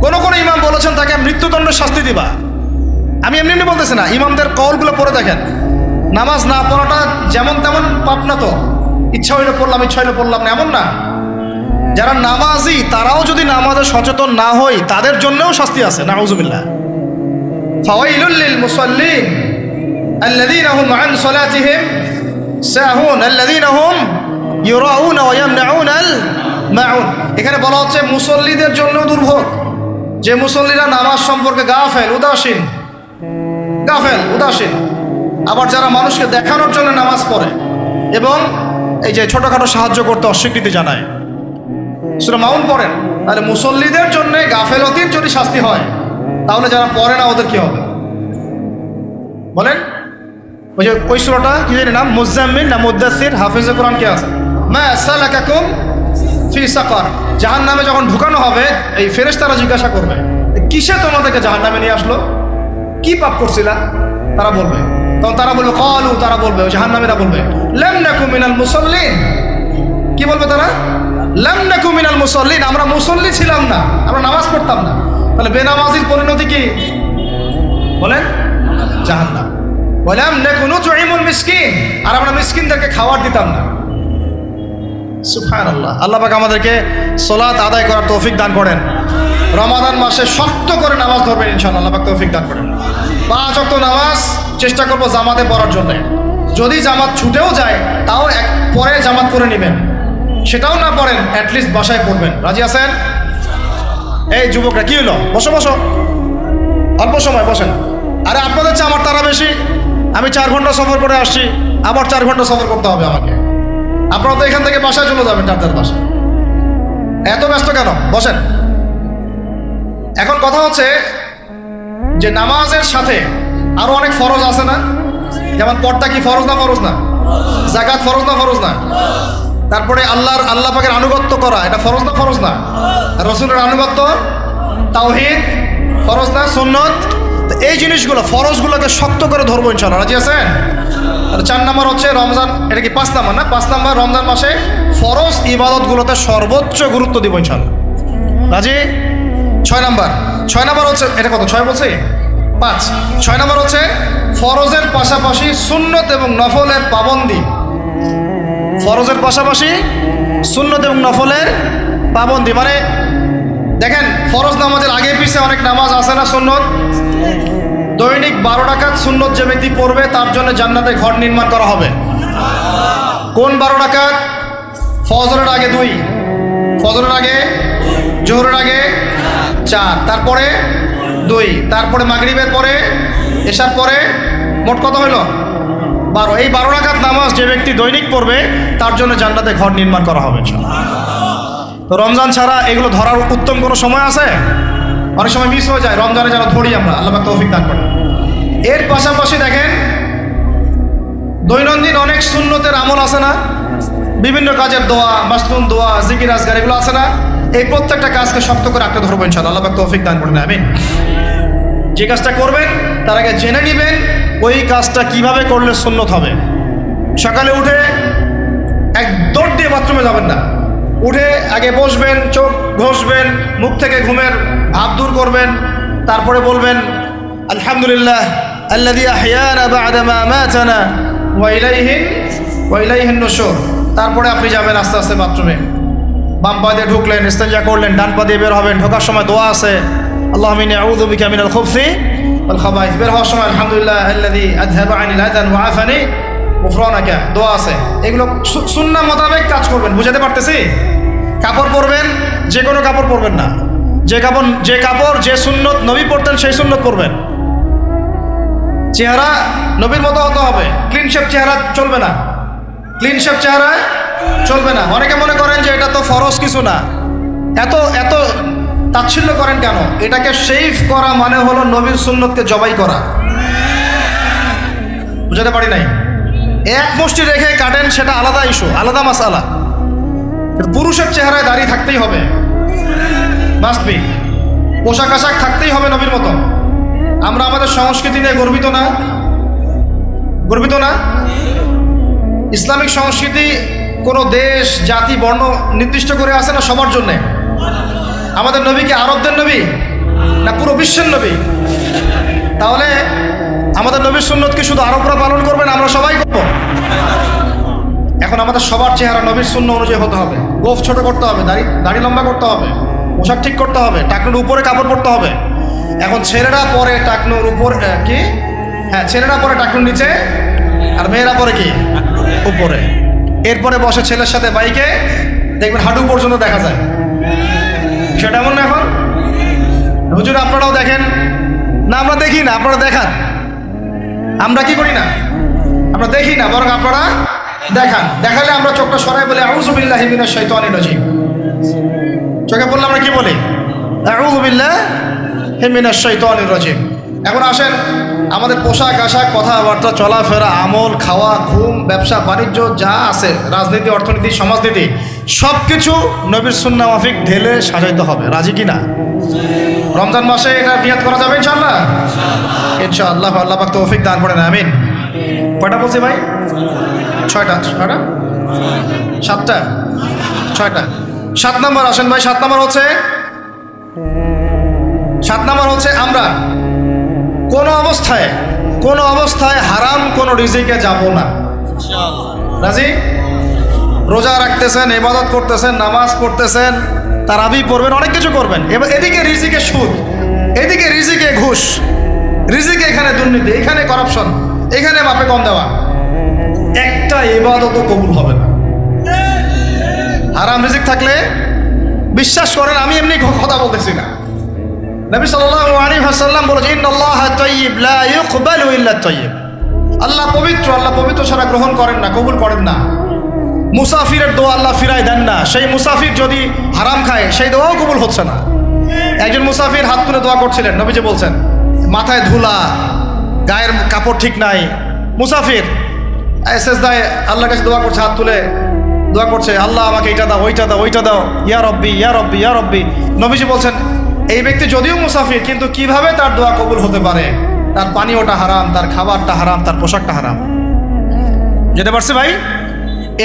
কোন কোন ইমাম বলেছেন তাকে মৃত্যুদণ্ডের শাস্তি দিবা। আমি এমনি এমনি বলতেছি না, ইমামদের কওলগুলো পড়ে দেখেন। নামাজ না পড়াটা যেমন তেমন পাপ না তো, ইচ্ছা হইলে পড়লাম ইচ্ছা হইলে পড়লাম না, এমন না। যারা নামাজি তারাও যদি নামাজে সচেতন না হয় তাদের জন্যও শাস্তি আছে, নাউযুবিল্লাহ। ফাওয়াইলুল লিল মুসাল্লিন আল্লাযীনা হুম আন সালাতিহিম সাহুন আল্লাযীনা হুম ইউরাউনা ওয়া ইয়ামনাউনাল মাউন। এখানে বলা হচ্ছে মুসল্লিদের জন্য দুর্ভোগ, যে মুসল্লিরা নামাজ সম্পর্কে গাফেল, উদাসীন, উদাসীন। আবার যারা মানুষকে দেখানোর জন্য নামাজ পড়ে এবং এই যে ছোটখাটো সাহায্য করতে অস্বীকৃতি জানায়, সূরা মাউন পড়েন, তাহলে মুসল্লিদের জন্য গাফেলতির যদি শাস্তি হয় তাহলে যারা পড়ে না ওদের কি হবে বলেন? ওই যে ওই সূরাটা কি জানি নাম, মুজাম্মিল না মুদ্দাসির, হাফিজে কোরআন কে আছে, মা সালাকাকুম ফি সাকার। জাহান্নামে যখন ঢুকানো হবে এই ফেরেশতারা জিজ্ঞাসা করবে কিসে তোমাদেরকে জাহান্নামে নিয়ে আসলো, কি পাপ করছিলা? তারা বলবে, তখন তারা বলবে ক্বালু, তারা বলবে, ওই জাহান্নামীরা বলবে লাম নাকু মিনাল মুসাল্লিন। কি বলবে তারা? লাম নাকু মিনাল মুসাল্লিন, আমরা মুসল্লি ছিলাম না, আমরা নামাজ পড়তাম না। তাহলে বেনামাজির পরিণতি কি বলেন? জাহান্নাম। ওয়ালাম নাকু নুতঈমুল মিসকিন, আর আমরা মিসকিনদেরকে খাবার দিতাম না। সুবহানাল্লাহ। আল্লাহ পাক আমাদেরকে সালাত আদায় করার তৌফিক দান করেন। রমাদান মাসে শক্ত করে নামাজ ধরবেন ইনশাআল্লাহ, আল্লাহ পাক তৌফিক দান করেন। 5 ওয়াক্ত নামাজ চেষ্টা করব জামাতে পড়ার জন্য। যদি জামাত ছুটেও যায় তাও পরে জামাত করে নেবেন, সেটাও না পড়েন অ্যাটলিস্ট বাসায় পড়বেন। রাজি আছেন? এই যুবকরা কি হলো, বসো বসো, অল্প সময় বসেন। আরে আপনাদের চেয়ে আমার তারা বেশি, আমি 4 ঘন্টা সফর করে আসছি, আবার 4 ঘন্টা সফর করতে হবে আমাকে। আপনারা তো এখান থেকে বাসায় চলে যাবেন, যার বাসায়। এত ব্যস্ত কেন? বসেন। এখন কথা হচ্ছে যে নামাজের সাথে আরো অনেক ফরজ আছে না? যেমন পর্দা কি ফরজ না ফরজ না? যাকাত ফরজ না ফরজ না? তারপরে আল্লাহ পাকের আনুগত্য করা এটা ফরজ না ফরজ না? রাসূলের আনুগত্য, তাওহীদ ফরজ না সুন্নত? এই জিনিসগুলো ফরজগুলোকে শক্ত করে ধরবো ইনশাআল্লাহ। রাজি আছেন? 4 নম্বর হচ্ছে রমজান, এটা কি 5 নম্বর না? 5 নম্বর রমজান মাসে ফরজ ইবাদতগুলোতে সর্বোচ্চ গুরুত্ব দিব ইনশাআল্লাহ। রাজি? 6 নম্বর হচ্ছে, এটা কত 6 বলছে 5। 6 নম্বর হচ্ছে ফরজের পাশাপাশি সুন্নত এবং নফলের পাবন্দি। ফরজের পাশাপাশি সুন্নত এবং নফলের পাবন্দি মানে দেখেন, ফরজ নামাজের আগে পিছে অনেক নামাজ আছে না সুন্নত? দৈনিক 12 রাকাত সুন্নত যে ব্যক্তি পড়বে তার জন্য জান্নাতে ঘর নির্মাণ করা হবে। কোন 12 রাকাত? ফজরের আগে 2, ফজরের আগে, জোহরের আগে 4, তারপরে 2, তারপরে মাগরিবের পরে, এশার পরে, মোট কত হলো 12। এই 12 রাকাত নামাজ যে ব্যক্তি দৈনিক পড়বে তার জন্য জান্নাতে ঘর নির্মাণ করা হবে। তো রমজান ছাড়া এগুলো ধরার উত্তম কোনো সময় আছে? অনেক সময় মিস হয়ে যায়, রমজানে যেন ধরি আমরা, আল্লাহ পাক তৌফিক দান করেন। এর পাশাপাশি দেখেন দৈনন্দিন অনেক সুন্নতের আমল আছে না? বিভিন্ন কাজের দোয়া, মাসনুন দোয়া, জিকির আজকার এগুলো আছে না? এই প্রত্যেকটা কাজকে শক্ত করে আঁকড়ে ধরবো ইনশাআল্লাহ, আল্লাহ পাক তৌফিক দান করেন। আমিন। যে কাজটা করবেন তার আগে জেনে নেবেন ওই কাজটা কিভাবে করলে সুন্নত হবে। সকালে উঠে এক দৌড় দিয়ে বাথরুমে যাবেন না, উঠে আগে বসবেন, চোখ ঘষবেন, মুখ থেকে ঘুমের ভাব দূর করবেন, তারপরে বলবেন আলহামদুলিল্লাহ আল্লাযী আহইয়ানা বা'দা মা আমাতানা ওয়া ইলাইহিন নুশুর। তারপরে আপনি যাবেন আস্তে আস্তে বাথরুমে, বাম পা দিয়ে ঢুকলেন, ইস্তেঞ্জা করলেন, ডান পা দিয়ে বের হবেন। ঢোকার সময় দোয়া আছে, আল্লাহুম্মা ইন্নী আউযু বিকা মিনাল খুবসি ওয়াল খাবাইস, বের হওয়ার সময় আলহামদুলিল্লাহ আল্লাযী আযহাবা আনিল আযান ওয়া আফানি গুফরানাকা, দোয়া আছে। এগুলো সুন্নাহ মোতাবেক কাজ করবেন। বুঝাতে পারতেছি? কাপড় পরবেন, যে কোনো কাপড় পরবেন না। যে কাপড় যে সুন্নত নবী পরতেন সেই সুন্নত পরবেন। চেহারা নবীর মতো হতে হবে। ক্লিন শেপ চেহারা চলবে না, ক্লিন শেপ চেহারা চলবে না। অনেকে মনে করেন যে এটা তো ফরজ কিছু না, এত এত তাচ্ছিল্য করেন কেন? এটাকে শেভ করা মানে হলো নবীর সুন্নতকে জবাই করা। বুঝাতে পারি নাই? এক মুষ্টি রেখে কাটেন, সেটা আলাদা ইস্যু, আলাদা মাসালা। পুরুষের চেহারায় দাড়ি থাকতেই হবে, মাস্ট বি। পোশাক আশাক থাকতেই হবে নবীর মতো। আমরা আমাদের সংস্কৃতি নিয়ে গর্বিত না? গর্বিত না? ইসলামিক সংস্কৃতি কোনো দেশ, জাতি, বর্ণ নির্দিষ্ট করে আসে না, সবার জন্যে। আমাদের নবী কি আরবদের নবী না পুরো বিশ্বের নবী? তাহলে আমাদের নবীর সুন্নত কি শুধু আরবরা পালন করবেন, আমরা সবাই করব? এখন আমাদের সবার চেহারা নবীর সুন্নাহ অনুযায়ী হতে হবে। গোফ ছোট করতে হবে, দাড়ি লম্বা করতে হবে, পোশাক ঠিক করতে হবে, টাকনুর উপরে কাপড় পরতে হবে। এখন ছেলেরা পরে টাকনুর উপর কি, হ্যাঁ ছেলেরা পরে টাকনুর নিচে, আর মেয়েরা পরে কি উপরে। এরপরে বসে ছেলের সাথে বাইকে, দেখবেন হাঁটু পর্যন্ত দেখা যায়। সেটা এমন না এখন? হুজুর আপনারাও দেখেন না? আমরা দেখি না, আপনারা দেখান। আমরা কি করি না? আমরা দেখি না, বরং আপনারা দেখান। দেখালে আমরা চোখটা সরাই বলি আউযু বিল্লাহি মিনাশ শাইতানির রাজিম। চোখে বললে আমরা কি বলি? আউযু বিল্লাহি মিনাশ শাইতানির রাজিম। এখন আসেন, আমাদের পোশাক আশাক, কথাবার্তা, চলাফেরা, আমল, খাওয়া, ঘুম, ব্যবসা বাণিজ্য যা আছে, রাজনীতি, অর্থনীতি, সমাজনীতি, সব কিছু নবীর সুন্নাহ মাফিক ঢেলে সাজাইতে হবে। রাজি কিনা? রমজান মাসে এটা নিয়াত করা যাবে ইনশাআল্লাহ? ইনশাআল্লাহ। আল্লাহ পাক তৌফিক দান করেন, আমিন। কয়টা বলছি ভাই? ছয়টা। 7টা? 6টা। 7 নম্বর আসেন ভাই। 7 নম্বর হচ্ছে আমরা কোনো অবস্থায় হারাম কোনো রিজিকে যাব না। রাজি? রোজা রাখতেছেন, ইবাদত করতেছেন, নামাজ পড়তেছেন, তারাবি পড়বেন, অনেক কিছু করবেন। এবার এদিকে রিজিকে সুদ, এদিকে রিজিকে ঘুষ, রিজিকে এখানে দুর্নীতি, এখানে করাপশন, এখানে মাপে কম দেওয়া, একটা ইবাদতও কবুল হবে না। হারাম রিজিক থাকলে বিশ্বাস করেন, আমি এমনি কথা বলতেছি না। নবী সাল্লাল্লাহু আলাইহি ওয়াসাল্লাম বলেছেন, ইন্নাল্লাহা তাইয়্যিব লা ইউকবালু ইল্লা তাইয়্যিব। আল্লাহ পবিত্র, আল্লাহ পবিত্র ছাড়া গ্রহণ করেন না, কবুল করেন না। মুসাফিরের দোয়া আল্লাহ ফিরায় দেন না। সেই মুসাফির যদি হারাম খায়, সেই দোয়াও কবুল হচ্ছে না। একজন মুসাফির হাত তুলে দোয়া করছিলেন, নবীজি বলছেন, মাথায় ধুলা, গায়ের কাপড় ঠিক নাই, মুসাফির সেজদায় আল্লাহর কাছে দোয়া করছে, হাত তুলে দোয়া করছে, আল্লাহ আমাকে এইটা দাও, ওইটা দাও, ওইটা দাও, ইয়া রব্বি, ইয়া রব্বি, ইয়া রব্বি। নবীজি বলছেন, এই ব্যক্তি যদিও মুসাফির, কিন্তু কিভাবে তার দোয়া কবুল হতে পারে? তার পানীয়টা হারাম, তার খাবারটা হারাম, তার পোশাকটা হারাম। যেতে পারছে ভাই?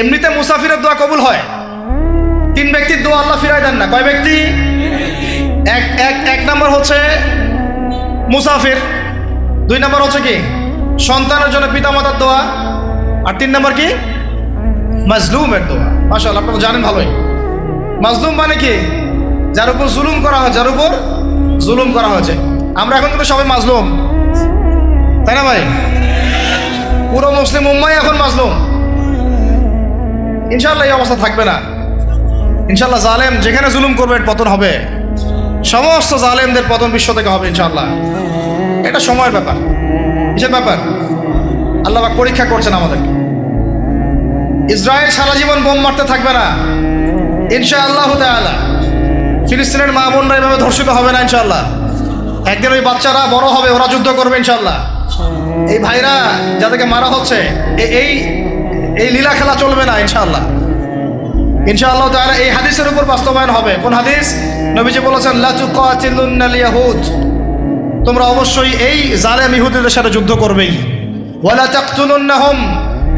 এমনিতে মুসাফিরের দোয়া কবুল হয়, 3 ব্যক্তির দোয়া আল্লাহ ফিরায় দেন না। কয় ব্যক্তি? এক নম্বর হচ্ছে মুসাফির, 2 নম্বর হচ্ছে কি সন্তানের জন্য পিতামাতার দোয়া, আর 3 নম্বর কি মাজলুমের দোয়া। মাশাআল্লাহ, আপনারা জানেন ভালোই। মাজলুম মানে কি? যার উপর জুলুম করা হয়, যার উপর জুলুম করা হয়েছে। আমরা এখন কিন্তু সবাই মাজলুম, তাই না ভাই? পুরো মুসলিম উম্মাই এখন মাজলুম। ইনশাআল্লাহ এই অবস্থা থাকবে না। ইনশাআল্লাহ জালেম যেখানে জুলুম করবে পতন হবে, সমস্ত জালেমদের পতন বিশ্ব থেকে হবে ইনশাআল্লাহ। এটা সময়ের ব্যাপার। কিসের ব্যাপার? আল্লাহ পাক পরীক্ষা করছেন আমাদেরকে। ইসরায়েল সারা জীবন বোম মারতে থাকবে না ইনশাআল্লাহ তাআলা। ফিলিস্তিনের মা বোনরা এভাবে ধর্ষিত হবে না ইনশাআল্লাহ। একদিন ওই বাচ্চারা বড় হবে, ওরা যুদ্ধ করবে ইনশাআল্লাহ। এই ভাইরা যাদেরকে মারা হচ্ছে, এই লীলা খেলা চলবে না ইনশাআল্লাহ। ইনশাআল্লাহ তাআলা এই হাদিসের উপর বাস্তবায়ন হবে। কোন হাদিস? নবীজি বলেছেন, লা তুকাতিলুনাল ইয়াহুদ, তোমরা অবশ্যই এই জালেম ইহুদিদের সাথে যুদ্ধ করবেই। ওয়ালা তাকতুলুন্নাহুম,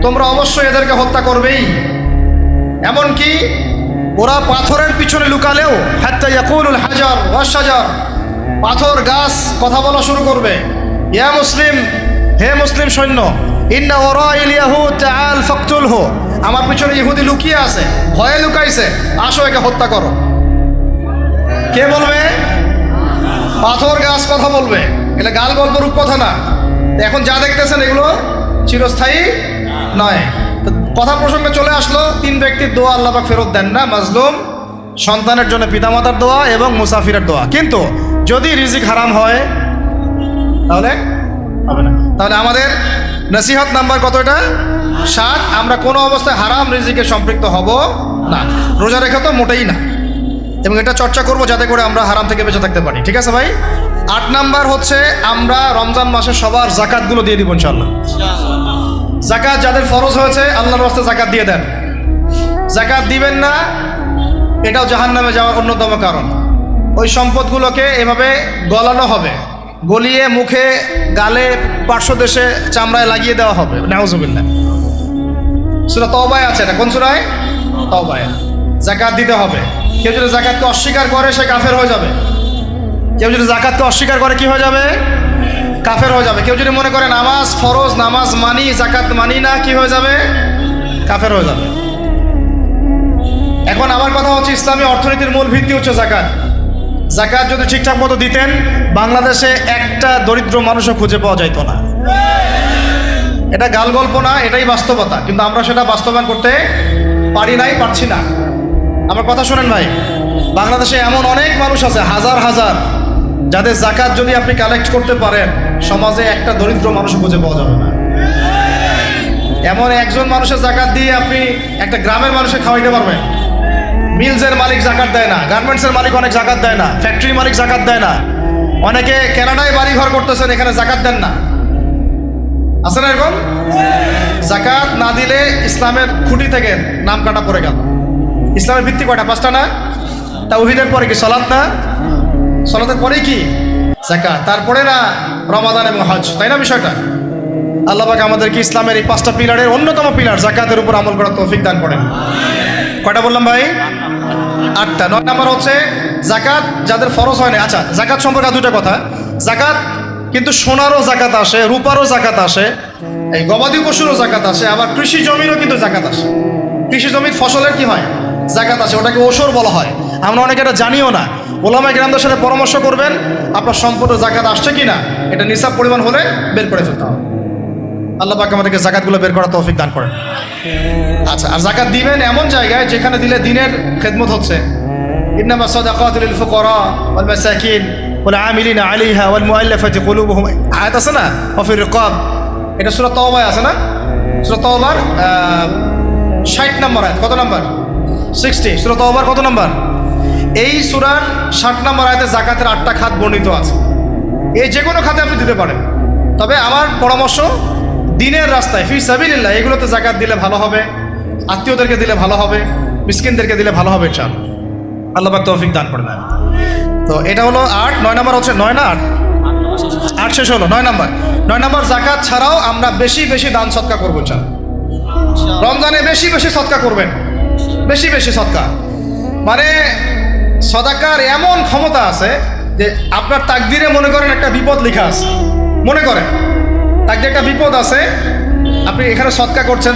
তোমরা অবশ্যই এদেরকে হত্যা করবেই। এমনকি ওরা পাথরের পিছনে লুকালেও, হাত্তা ইয়াকুলুল হাজার ওয়াশ শাজার, পাথর গাছ কথা বলা শুরু করবে। ইয়া মুসলিম, হে মুসলিম সৈন্য, ইন্না ওয়ারাইল ইয়াহুদ তাআল ফাকতুলহু, আমার পিছনে ইহুদি লুকিয়ে আছে, ভয়ে লুকাইছে, আসো একে হত্যা করো। কে বলবে? পাথর গাছ কথা বলবে। এটা গাল গল্প রূপকথা না। এখন যা দেখতেছেন এগুলো চিরস্থায়ী নয়। তো কথা প্রসঙ্গে চলে আসলো, 3 ব্যক্তির দোয়া আল্লাহ পাক ফেরত দেন না, মাজলুম, সন্তানের জন্য পিতামাতার দোয়া এবং মুসাফিরের দোয়া। কিন্তু যদি রিজিক হারাম হয় তাহলে হবে না। তাহলে আমাদের নসিহত নাম্বার কত? এটা 7। আমরা কোনো অবস্থায় হারাম রিজিকে সম্পৃক্ত হব না। রোজা রেখে তো মোটেই না, এবং এটা চর্চা করব যাতে করে আমরা হারাম থেকে বেঁচে থাকতে পারি। ঠিক আছে ভাই? 8 নাম্বার হচ্ছে আমরা রমজান মাসে সবার জাকাতগুলো দিয়ে দিব ইনশাআল্লাহ। জাকাত যাদের ফরজ হয়েছে আল্লাহর রাস্তায় জাকাত দিয়ে দেন। জাকাত দিবেন না, এটাও জাহান্নামে যাওয়ার অন্যতম কারণ। ওই সম্পদগুলোকে এভাবে গলানো হবে, গলিয়ে মুখে, গালে, পার্শ্বদেশে, চামড়ায় লাগিয়ে দেওয়া হবে। নাউজুবিল্লাহ। সূরা তওবায় আছে এটা। কোন সূরায়? তওবায়। জাকাত দিতে হবে। কেউ যদি জাকাতকে অস্বীকার করে সে কাফের হয়ে যাবে। কেউ যদি জাকাতকে অস্বীকার করে কি হয়ে যাবে? কাফের হয়ে যাবে। কেউ যদি মনে করে নামাজ ফরজ, নামাজ মানি, জাকাত মানি না, কি হয়ে যাবে? কাফের হয়ে যাবে। এখন আমার কথা হচ্ছে, ইসলামী অর্থনীতির মূল ভিত্তি হচ্ছে জাকাত। জাকাত যদি ঠিকঠাক মতো দিতেন, বাংলাদেশে একটা দরিদ্র মানুষও খুঁজে পাওয়া যাইত না। এটা গাল গল্প না, এটাই বাস্তবতা। কিন্তু আমরা সেটা বাস্তবায়ন করতে পারি নাই, পারছি না। আমার কথা শোনেন ভাই, বাংলাদেশে এমন অনেক মানুষ আছে, হাজার হাজার, যাদের জাকাত যদি আপনি কালেক্ট করতে পারেন, সমাজে একটা দরিদ্র মানুষ খুঁজে পাওয়া যাবে না। এমন একজন মানুষের জাকাত দিয়ে আপনি একটা গ্রামের মানুষকে খাওয়াইতে পারবেন। মিলসের মালিক জাকাত দেয় না, গার্মেন্টসের মালিক অনেক জাকাত দেয় না, ফ্যাক্টরির মালিক জাকাত দেয় না, অনেকে কানাডায় বাড়ি ঘর করতেছেন, এখানে জাকাত দেন না। আছে না এরকম? জাকাত না দিলে ইসলামের খুঁটি থেকে নাম কাটা পড়ে গেল। ইসলামের ভিত্তি কয়টা? 5টা না? তাওহীদের পরে কি সালাত না? সালাতের পরে কি? যাকাত। তারপরে না রমাদান এবং হজ, তাই না বিষয়টা? আল্লাহ পাক আমাদেরকে ইসলামের এই 5টা পিলারের অন্যতম পিলার যাকাতের উপর আমল করার তৌফিক দান করেন। কয়টা বললাম ভাই? 8টা। 9 নাম্বার হচ্ছে যাকাত যাদের ফরজ হয় না। আচ্ছা, যাকাত সম্পর্কে 2টা কথা। যাকাত কিন্তু সোনারও যাকাত আসে, রূপারও যাকাত আসে, এই গবাদি পশুরও যাকাত আসে, আবার কৃষি জমিরও কিন্তু যাকাত আসে। কৃষি জমির ফসলের কি হয়? যাকাত আসে। ওটাকে ওসর বলা হয়। আমরা অনেকে এটা জানিও না। ওলামায়ে কেরামদের সাথে পরামর্শ করবেন, আপনার সম্পদের যাকাত আসছে কিনা এটা নিসাব পরিমাণ হলে বের করে ফেলতে হবে। আল্লাহ পাক আমাদেরকে যাকাতগুলো বের করার তৌফিক দান করেন। আচ্ছা, আর যাকাত দিবেন এমন জায়গায় যেখানে দিলে দিনের খেদমত হচ্ছে। ইন্নামা সাদাকাতু লিল ফুকারা ওয়াল মাসাকিন ওয়াল আমিলিনা আলাইহা ওয়াল মুআল্লাফাতি কুলুবুহুম, আয়াত আছে না? ওয়া ফির রিকাব, এটা সূরা তাওবায় আছে না? সূরা তাওবার 60 নম্বর আয়াত। কত নম্বর? 60। সূরা তাওবার কত নম্বর? এই সূরার 60 নম্বর আয়াতে যাকাতের 8টা খাত বর্ণিত আছে। এই যে কোনো খাতে আপনি দিতে পারেন, তবে আমার পরামর্শ দিনের রাস্তায় ফি সাবিলিল্লাহ এগুলোতে যাকাত দিলে ভালো হবে, আত্মীয়দেরকে দিলে ভালো হবে, মিসকিনদেরকে দিলে ভালো হবে ইনশাআল্লাহ। আল্লাহ পাক তৌফিক দান করেন। তো এটা হলো 8। 9 নম্বর হচ্ছে 9 না 8 শেষ হলো। 9 নম্বর। 9 নম্বর যাকাত ছাড়াও আমরা বেশি বেশি দান সদকা করবো ইনশাআল্লাহ। রমজানে বেশি বেশি সদকা করবেন, বেশি বেশি সদকা। মানে সদাকার এমন ক্ষমতা আছে যে আপনার তাকদিরে মনে করেন একটা বিপদ লেখা আছে, মনে করেন তাকদিরে একটা বিপদ আছে, আপনি এখানে সদকা করছেন,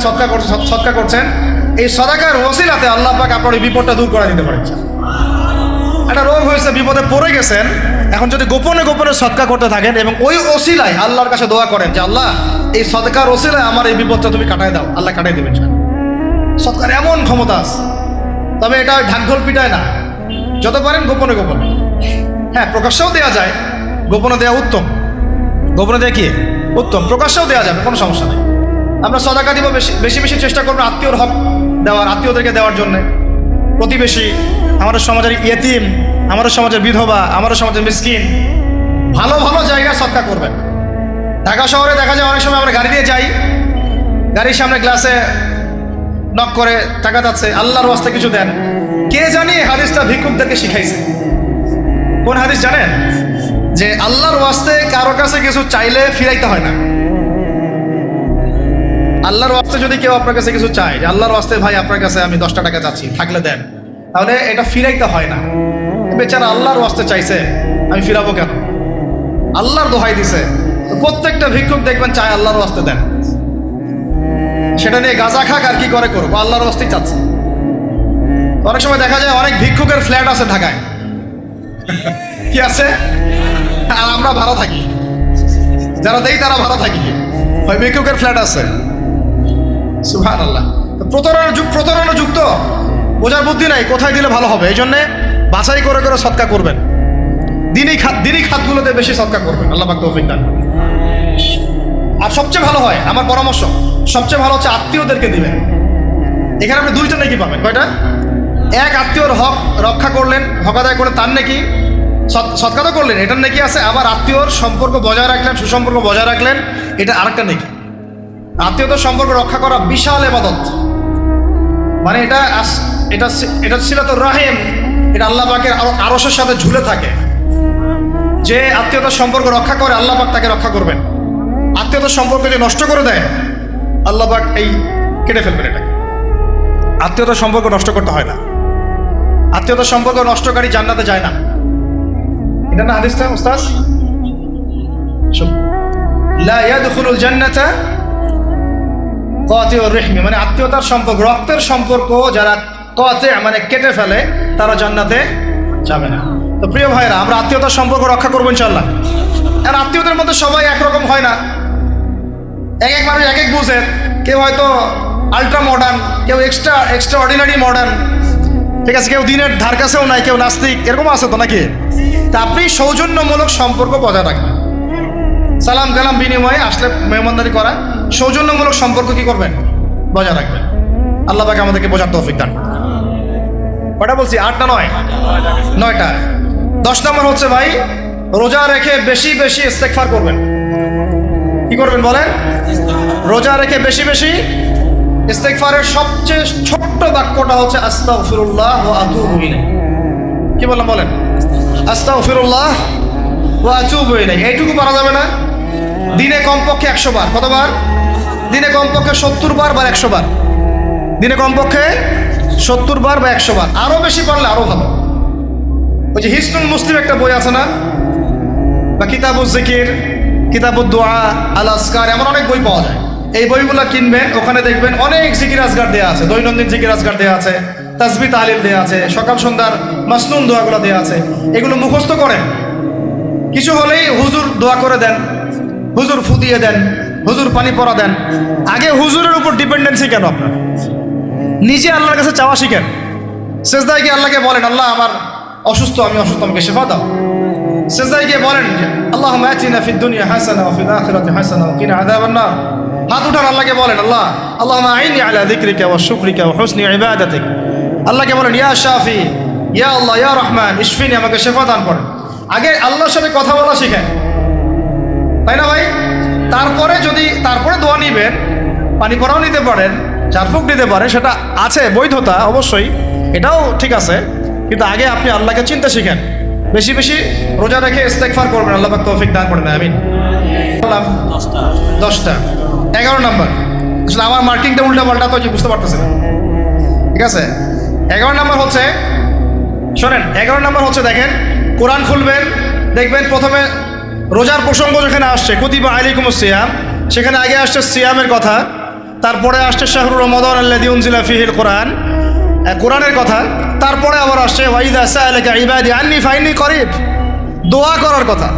সদকা করছেন, এই সদাকার ওসিলাতে আল্লাহ পাক আপনার এই বিপদটা দূর করে দিতে পারেন। একটা রোগ হয়েছে, বিপদে পড়ে গেছেন, এখন যদি গোপনে গোপনে সদকা করতে থাকেন এবং ওই ওসিলায় আল্লাহর কাছে দোয়া করেন যে আল্লাহ এই সদকার ওসিলায় আমার এই বিপদটা তুমি কাটায় দাও, আল্লাহ কাটাই দেবেন। সদকার এমন ক্ষমতা আছে। তবে এটা ঢাকঢোল পিটায় না, যত পারেন গোপনে গোপনে। হ্যাঁ, প্রকাশ্যেও দেওয়া যায়, গোপনে দেওয়া উত্তম। গোপনে দেওয়া কি উত্তম, প্রকাশ্যেও দেওয়া যাবে, কোনো সমস্যা নেই। আমরা সদাকা দিব, বেশি বেশি চেষ্টা করবো আত্মীয়র হক দেওয়ার, আত্মীয়দেরকে দেওয়ার জন্যে, প্রতিবেশী, আমাদের সমাজের ইয়েতিম, আমাদের সমাজের বিধবা, আমাদের সমাজের মিসকিন, ভালো ভালো জায়গায় সদকা করবেন। ঢাকা শহরে দেখা যায় অনেক সময় আমরা গাড়ি দিয়ে যাই, গাড়ির সামনে গ্লাসে নক করে টাকা যাচ্ছে, আল্লাহর ওয়াস্তে কিছু দেন। কে জানি হাদিসটা ভিক্ষুকদেরকে শিখাইছে। কোন হাদিস জানেন? যে আল্লাহর ওয়াস্তে কারো কাছে কিছু চাইলে ফিরাইতে হয় না। আল্লাহর ওয়াস্তে যদি কেউ আপনার কাছে কিছু চায়, যে আল্লাহর ওয়াস্তে ভাই আপনার কাছে আমি 10টা টাকা চাচ্ছি, থাকলে দেন, তাহলে এটা ফিরাইতে হয় না। বেচারা আল্লাহর ওয়াস্তে চাইছে, আমি ফিরাবো কেন? আল্লাহর দোহাই দিছে। প্রত্যেকটা ভিক্ষুক দেখবেন চায় আল্লাহর ওয়াস্তে দেন। সেটা নিয়ে গাঁজা খাক আর কি করে করবো, আল্লাহর ওয়াস্তেই চাচ্ছে। অনেক সময় দেখা যায় অনেক ভিক্ষুকের ফ্ল্যাট আছে ঢাকায়, কি আছে, আর আমরা ভাড়া থাকি। যারা দেই তারা ভালো থাকি, হয় ভিক্ষুকের ফ্ল্যাট আছে। সুবহানাল্লাহ। প্রতারণা যুক্ত, বোঝার বুদ্ধি নাই কোথায় দিলে ভালো হবে। এই জন্যে বাছাই করে করে সদকা করবেন, দিনই খাতগুলোতে বেশি সদকা করবেন। আল্লাহ পাক তৌফিক দান। আর সবচেয়ে ভালো হয়, আমার পরামর্শ, সবচেয়ে ভালো হচ্ছে আত্মীয়দেরকে দিবেন। এখানে আপনি দুইটা নেকি পাবেন। কয়টা? এক, আত্মীয়র হক রক্ষা করলেন, হক আদায় করলেন, তার নেকি, সৎকা তো করলেন, এটার নেকি আছে। আবার আত্মীয়র সম্পর্ক বজায় রাখলেন, সুসম্পর্ক বজায় রাখলেন, এটা আরেকটা নেকি। আত্মীয়তার সম্পর্ক রক্ষা করা বিশাল ইবাদত। মানে এটা সিলাতুর রাহিম, এটা আল্লাহ পাকের আরশের সাথে ঝুলে থাকে। যে আত্মীয়তার সম্পর্ক রক্ষা করে আল্লাহ পাক তাকে রক্ষা করবেন। আত্মীয়তার সম্পর্ক যে নষ্ট করে দেয় আল্লাহ পাক এই কেটে ফেলবেন। এটাকে আত্মীয়তার সম্পর্ক নষ্ট করতে হয় না। আত্মীয়তার সম্পর্ক নষ্টকারী জান্নাতে যায় না। এটা না হাদিসটা উস্তাদ? লা ইয়াদখুলুল জান্নাতা কাতিউর রহমি, মানে আত্মীয়তার সম্পর্ক, রক্তের সম্পর্ক যারা কাতি মানে কেটে ফেলে তারা জান্নাতে যাবে না। তো প্রিয় ভাইরা, আমরা আত্মীয়তার সম্পর্ক রক্ষা করবো ইনশাআল্লাহ। আর আত্মীয়দের মধ্যে সবাই একরকম হয় না, এক এক মানুষ এক এক বুঝের। কেউ হয়তো আলট্রা মডার্ন, কেউ এক্সট্রা অর্ডিনারি মডার্ন, ঠিক আছে, কেউ দিনের ধার কাছেও নাই, কেউ নাস্তিক, এরকম আছে তো নাকি? তা আপনি সৌজন্যমূলক সম্পর্ক বজায় রাখবেন। সালাম কালাম বিনিময়ে আসলে মেহমানদারি করা, সৌজন্যমূলক সম্পর্ক কি করবেন? বজায় রাখবেন। আল্লাহ পাক আমাদেরকে বোঝার তৌফিক দান। কয়টা বলছি? 8 না 9? 9টা। 10 নম্বর হচ্ছে ভাই, রোজা রেখে বেশি বেশি ইস্তেগফার করবেন। কি করবেন বলেন? রোজা রেখে বেশি বেশি ইস্তেগফারের সবচেয়ে ছোট্ট বাক্যটা হচ্ছে আস্তাগফিরুল্লাহ ওয়া আতুবু ইলাইহি। কি বললাম বলেন? আস্তাগফিরুল্লাহ ওয়া আতুবু ইলাইহি। এইটুকু পারা যাবে না? দিনে কমপক্ষে 100 বার। কতবার? দিনে কমপক্ষে 70 বার বা 100 বার। দিনে কমপক্ষে 70 বার বা 100 বার। আরো বেশি পারলে আরো ভালো। ওই যে হিসনুল মুসলিম একটা বই আছে না, বা কিতাবুজ জিকির, কিতাবুদ দোয়া, আল আসকার, এমন অনেক বই পাওয়া যায়। এই বইগুলো কিনবেন, ওখানে দেখবেন অনেক জিকির আজগার দেওয়া আছে, দৈনন্দিন জিকির আজগার দেওয়া আছে, তাসবিহ তাহলিল দেওয়া আছে, সকাল সন্ধ্যার মাসনুন দোয়াগুলো দেওয়া আছে। এগুলো মুখস্থ করেন। কিছু হলেই হুজুর দোয়া করে দেন, হুজুর ফু দিয়ে দেন, হুজুর পানি পরা দেন। আগে হুজুরের উপর ডিপেন্ডেন্সি কেন আপনার? নিজে আল্লাহর কাছে চাওয়া শিখেন। সেজদায় গিয়ে আল্লাহকে বলেন, আল্লাহ আমার অসুস্থ, আমি অসুস্থ, আমাকে শেফা দাও। সেজদায় গিয়ে বলেন, আল্লাহুম্মা আতিনা ফিদ দুনিয়া হাসানা ওয়া ফিল আখিরাতি হাসানা ওয়া কিনা আযাবান নার। হাত উঠান, আল্লাহকে বলেন, আল্লাহ আল্লাহুম্মা আইনি আলা যিকরিকা ওয়া শুকরিকা ওয়া হুসনি ইবাদাতিক। আল্লাহকে বলেন, ইয়া শাফি, ইয়া আল্লাহ, ইয়া রহমান, ইশফিনি, আমাকে শেফা দান করেন। আগে আল্লাহর সাথে কথা বলা শিখেন, তাই না ভাই? তারপরে দোয়া নিবেন, পানি পরাও নিতে পারেন, ঝাড়ফুঁক নিতে পারেন, সেটা আছে বৈধতা অবশ্যই, এটাও ঠিক আছে। কিন্তু আগে আপনি আল্লাহকে চিনতে শিখেন। বেশি বেশি রোজা রেখে ইস্তেগফার করবেন। আল্লাহ পাক তৌফিক দান করেন, আমিন। 10টা। 11 নম্বর, আসলে আমার মার্কিংটা উল্টা পাল্টা তো বুঝতে পারতেছে না, ঠিক আছে? 11 নম্বর হচ্ছে, শোনেন, 11 নম্বর হচ্ছে, দেখেন, কোরআন খুলবেন, দেখবেন প্রথমে রোজার প্রসঙ্গ যেখানে আসছে, কুতিবা আলাইকুমুস সিয়াম, সেখানে আগে আসছে সিয়ামের কথা, তারপরে আসছে শাহরুর রমাদান আল্লাযী উনজিলা ফীহিল কোরআন, কোরআনের কথা, তারপরে আবার আসছে ওয়াইদা সাআলাকা ইবাদি আন্নী ফাইন্নী করিব, দোয়া করার কথা।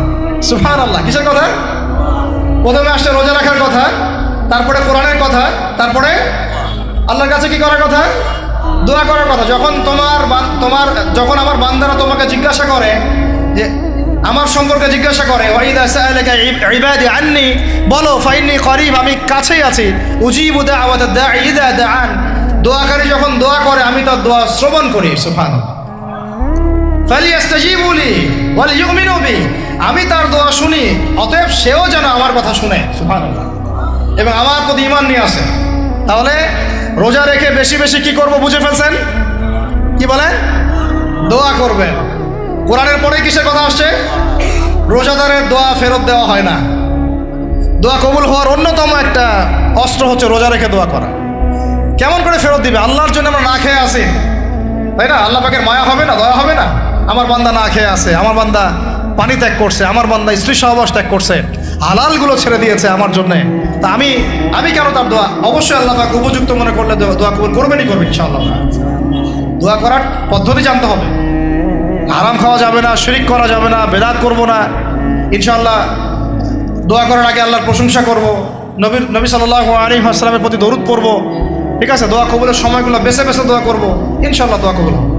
সুবহানাল্লাহ। কিসের কথা? প্রথমে আসছে রোজা রাখার কথা, তারপরে কোরআনের কথা, তারপরে আল্লাহর কাছে কি করার কথা? দোয়া করার কথা। যখন আমার বান্দারা তোমাকে জিজ্ঞাসা করে, যে আমার সম্পর্কে জিজ্ঞাসা করে, ওয়াইদা সাআলাকা ইবাদি আন্নী, বলো ফাইন্নী করিব, আমি কাছেই আছি, উজিবু দাওয়াতাদ দাঈ ইযা দাআন, দোয়াকারী যখন দোয়া করে আমি তার দোয়া শ্রবণ করি। সুবহানাল্লাহ। ফালিয়াস্তাজিবু লি ওয়া লিইউমিনু বি, আমি তার দোয়া শুনি, অতএব সেও যেন আমার কথা শুনে। সুবহানাল্লাহ। এবং আমার প্রতি ঈমান নিয়ে আসে। তাহলে রোজা রেখে বেশি বেশি কি করব বুঝে ফেলছেন? কি বলে? দোয়া করবেন। কোরআনের পরে কিসের কথা আসছে? রোজাদারের দোয়া ফেরত দেওয়া হয় না। দোয়া কবুল হওয়ার অন্যতম একটা অস্ত্র হচ্ছে রোজা রেখে দোয়া করা। কেমন করে ফেরত দিবে? আল্লাহর জন্য আমরা না খেয়ে আসি, তাই না? আল্লাহ পাকের মায়া হবে না, দয়া হবে না? আমার বান্দা না খেয়ে আছে, আমার বান্দা পানি ত্যাগ করছে, আমার বান্দা স্ত্রী সহবাস ত্যাগ করছে, হালালগুলো ছেড়ে দিয়েছে আমার জন্যে, তা আমি কেন তার দোয়া? অবশ্যই আল্লাহ পাক উপযুক্ত মনে করলে দোয়া কবুল করবেনই করবেন ইনশাআল্লাহ। দোয়া করার পদ্ধতি জানতে হবে। হারাম খাওয়া যাবে না, শিরিক করা যাবে না, বেদাত করবো না, ইনশাআল্লাহ দোয়া করার আগে আল্লাহর প্রশংসা করব, নবী সাল্লাল্লাহু আলাইহি ওয়াসাল্লামের প্রতি দরুদ পড়ব, ঠিক আছে? দোয়া কবুলের সময়গুলো বেছে বেছে দোয়া করব, ইনশাআল্লাহ দোয়া কবুল হবে।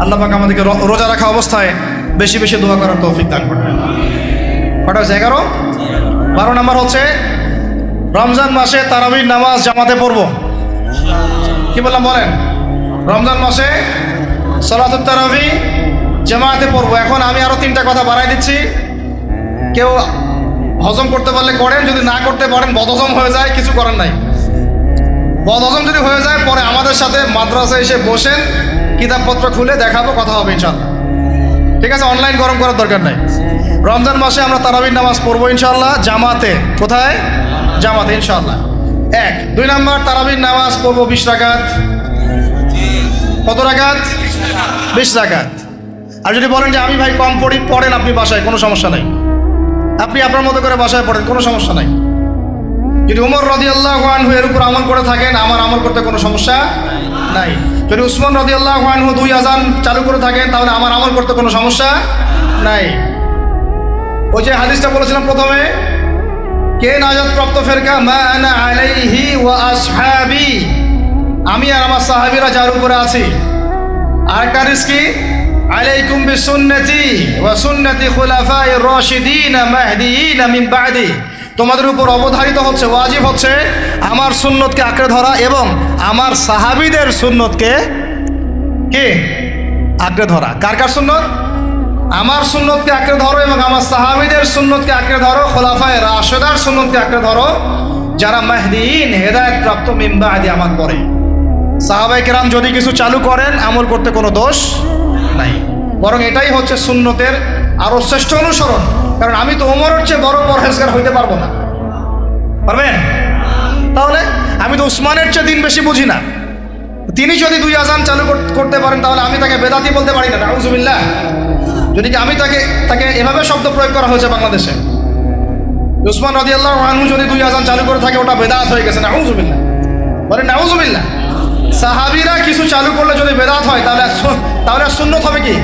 আল্লাহ পাক আমাদেরকে রোজা রাখা অবস্থায় বেশি বেশি দোয়া করার তৌফিক দান করবেন। কটা হচ্ছে? 11। 12 নম্বর হচ্ছে রমজান মাসে তারাবির নামাজ জামাতে পড়ব। কি বললাম বলেন? রমজান মাসে সালাতুত তারাবি জামাতে পড়ব। এখন আমি আরো 3টা কথা বাড়াই দিচ্ছি, কেউ হজম করতে পারলে করেন, যদি না করতে পারেন বদহজম হয়ে যায়, কিছু করার নাই। বদহজম যদি হয়ে যায় পরে আমাদের সাথে মাদ্রাসায় এসে বসেন, কিতাবপত্র খুলে দেখাবো, কথা হবে ইনশাআল্লাহ, ঠিক আছে? অনলাইন গরম করার দরকার নাই। রমজান মাসে আমরা তারাবির নামাজ পড়বো ইনশাআল্লাহ জামাতে। কোথায়? জামাতে ইনশাআল্লাহ। 1। 2 নম্বর তারাবির নামাজ পড়বো 20 রাকাত। কত রাকাত? 20 রাকাত। আর যদি বলেন যে আমি ভাই কম পড়ি, পড়েন আপনি বাসায়, কোনো সমস্যা নাই, আপনি আপনার মতো করে বাসায় পড়েন, কোনো সমস্যা নাই। যদি উমর রাদিয়াল্লাহু আনহু এর উপর আমল করে থাকেন, আমার আমল করতে কোনো সমস্যা নাই। যদি উসমান রাদিয়াল্লাহু আনহু 2 আযান চালু করে থাকেন, তাহলে আমার আমল করতে কোনো সমস্যা নাই। ওই যে হাদিসটা বলেছিলাম প্রথমে, কে নাজাত প্রাপ্ত ফেরকা? মা আনা আলাইহি ওয়া আসহাবি, আমি আর আমার সাহাবীরা যার উপরে আছি। আরেকটা হাদিস কি? আলাইকুম বিসুন্নতি ওয়া সুন্নতি খুলাফায়ে রাশিদিন মাহদিয়িন মিন বা'দি, তোমাদের উপর অবধারিত হচ্ছে, ওয়াজিব হচ্ছে আমার সুন্নতকে আঁকড়ে ধরা এবং আমার সাহাবীদের সুন্নতকে কে আঁকড়ে ধরা। কার কার সুন্নত? আমার সুন্নতকে আঁকড়ে ধরো এবং আমার সাহাবীদের সুন্নতকে আঁকড়ে ধরো, খোলাফায়ে রাশেদার সুন্নতকে আঁকড়ে ধরো, যারা মাহদিয়িন হেদায়েত প্রাপ্ত মিন বা'দি, আমার পরে। সাহাবায়ে কেরাম যদি কিছু চালু করেন, আমল করতে কোনো দোষ নাই, বরং এটাই হচ্ছে সুন্নতের আরো শ্রেষ্ঠ অনুসরণ। কারণ আমি তো ওমরের চেয়ে বড় পরহেজগার হইতে পারবো না, পারবেন? তাহলে আমি তো উসমানের চেয়ে দিন বেশি বুঝি না, তিনি যদি 2 আযান চালু করতে পারেন, তাহলে আমি তাকে বেদাতি বলতে পারি না, নাউযুবিল্লাহ। যদি কি আমি তাকে এভাবে শব্দ প্রয়োগ করা হয়েছে বাংলাদেশে, উসমান রাদিয়াল্লাহু আনহু যদি 2 আযান চালু করে থাকে, ওটা বেদাত হয়ে গেছে, নাউযুবিল্লাহ, বলেন নাউযুবিল্লাহ। সাহাবীরা কিছু চালু করলে যদি বেদাত হয়, তাহলে সুন্নত হবে কি?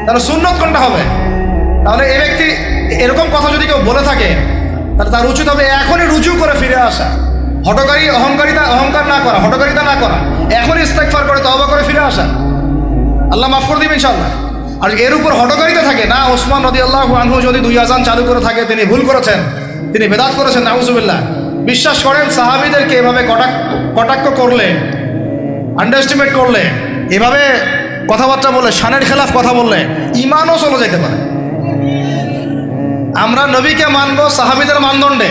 তাহলে সুন্নত কোনটা হবে? তাহলে এই ব্যক্তি এরকম কথা যদি কেউ বলে থাকে, তাহলে তার উচিত হবে এখনই রুজু করে ফিরে আসা, অহংকার না করা, হঠকারিতা না করা, এখনই ইস্তেগফার করে তওবা করে ফিরে আসা, আল্লাহ মাফ করে দিবেন ইনশাআল্লাহ। আর এর উপর হঠকারিতা থাকে না, ওসমান রাদিয়াল্লাহু আনহু যদি 2 আযান চালু করে থাকে, তিনি ভুল করেছেন, তিনি বেদাত করেছেন, নাউযুবিল্লাহ। বিশ্বাস করেন, সাহাবীদেরকে এভাবে কটাক্ষ করলে, আন্ডারএস্টিমেট করলে, এভাবে কথাবার্তা বললে, শানের খেলাফ কথা বললে ঈমানও চলে যেতে পারে। আমরা নবীকে মানবো সাহাবীদের মানদণ্ডে,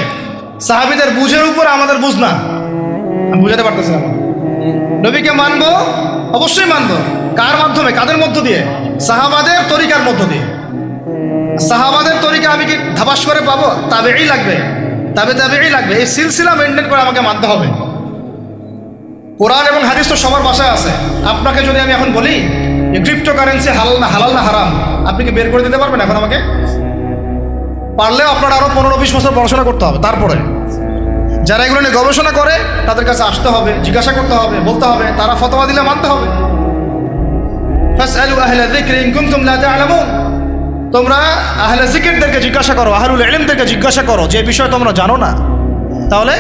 সাহাবীদের বুঝের উপর আমাদের বুঝ না, আমি বুঝাতে পারতেছি না। নবীকে মানবো, অবশ্যই মানবো, কার মাধ্যমে? কাদের মধ্য দিয়ে? সাহাবাদের তরিকার মধ্য দিয়ে। সাহাবাদের তরিকা আমি কি ধাবাস করে পাবো? তাবেই লাগবে, তাবেই লাগবে, এই সিলসিলা মেনটেন করে আমাকে মানতে হবে। কোরআন এবং হাদিস তো সবার বাসায় আছে। আপনাকে যদি আমি এখন বলি যে ক্রিপ্টোকারেন্সি হালাল না হারাম, আপনি কি বের করে দিতে পারবেন এখন আমাকে? পারলেও আপনার আরো 15-20 বছর পড়াশোনা করতে হবে। তারপরে যারা এগুলো নিয়ে গবেষণা করে, তাদের কাছে আসতে হবে, জিজ্ঞাসা করতে হবে, বলতে হবে, তারা ফতোয়া দিলে মানতে হবে। ফাসআলু আহলা যিকরি ইন কুনতুম লা তা'লামুন, তোমরা আহলে জিকিরদেরকে জিজ্ঞাসা করো, আহলুল ইলমদেরকে জিজ্ঞাসা করো যে বিষয় তোমরা জানো না। তাহলে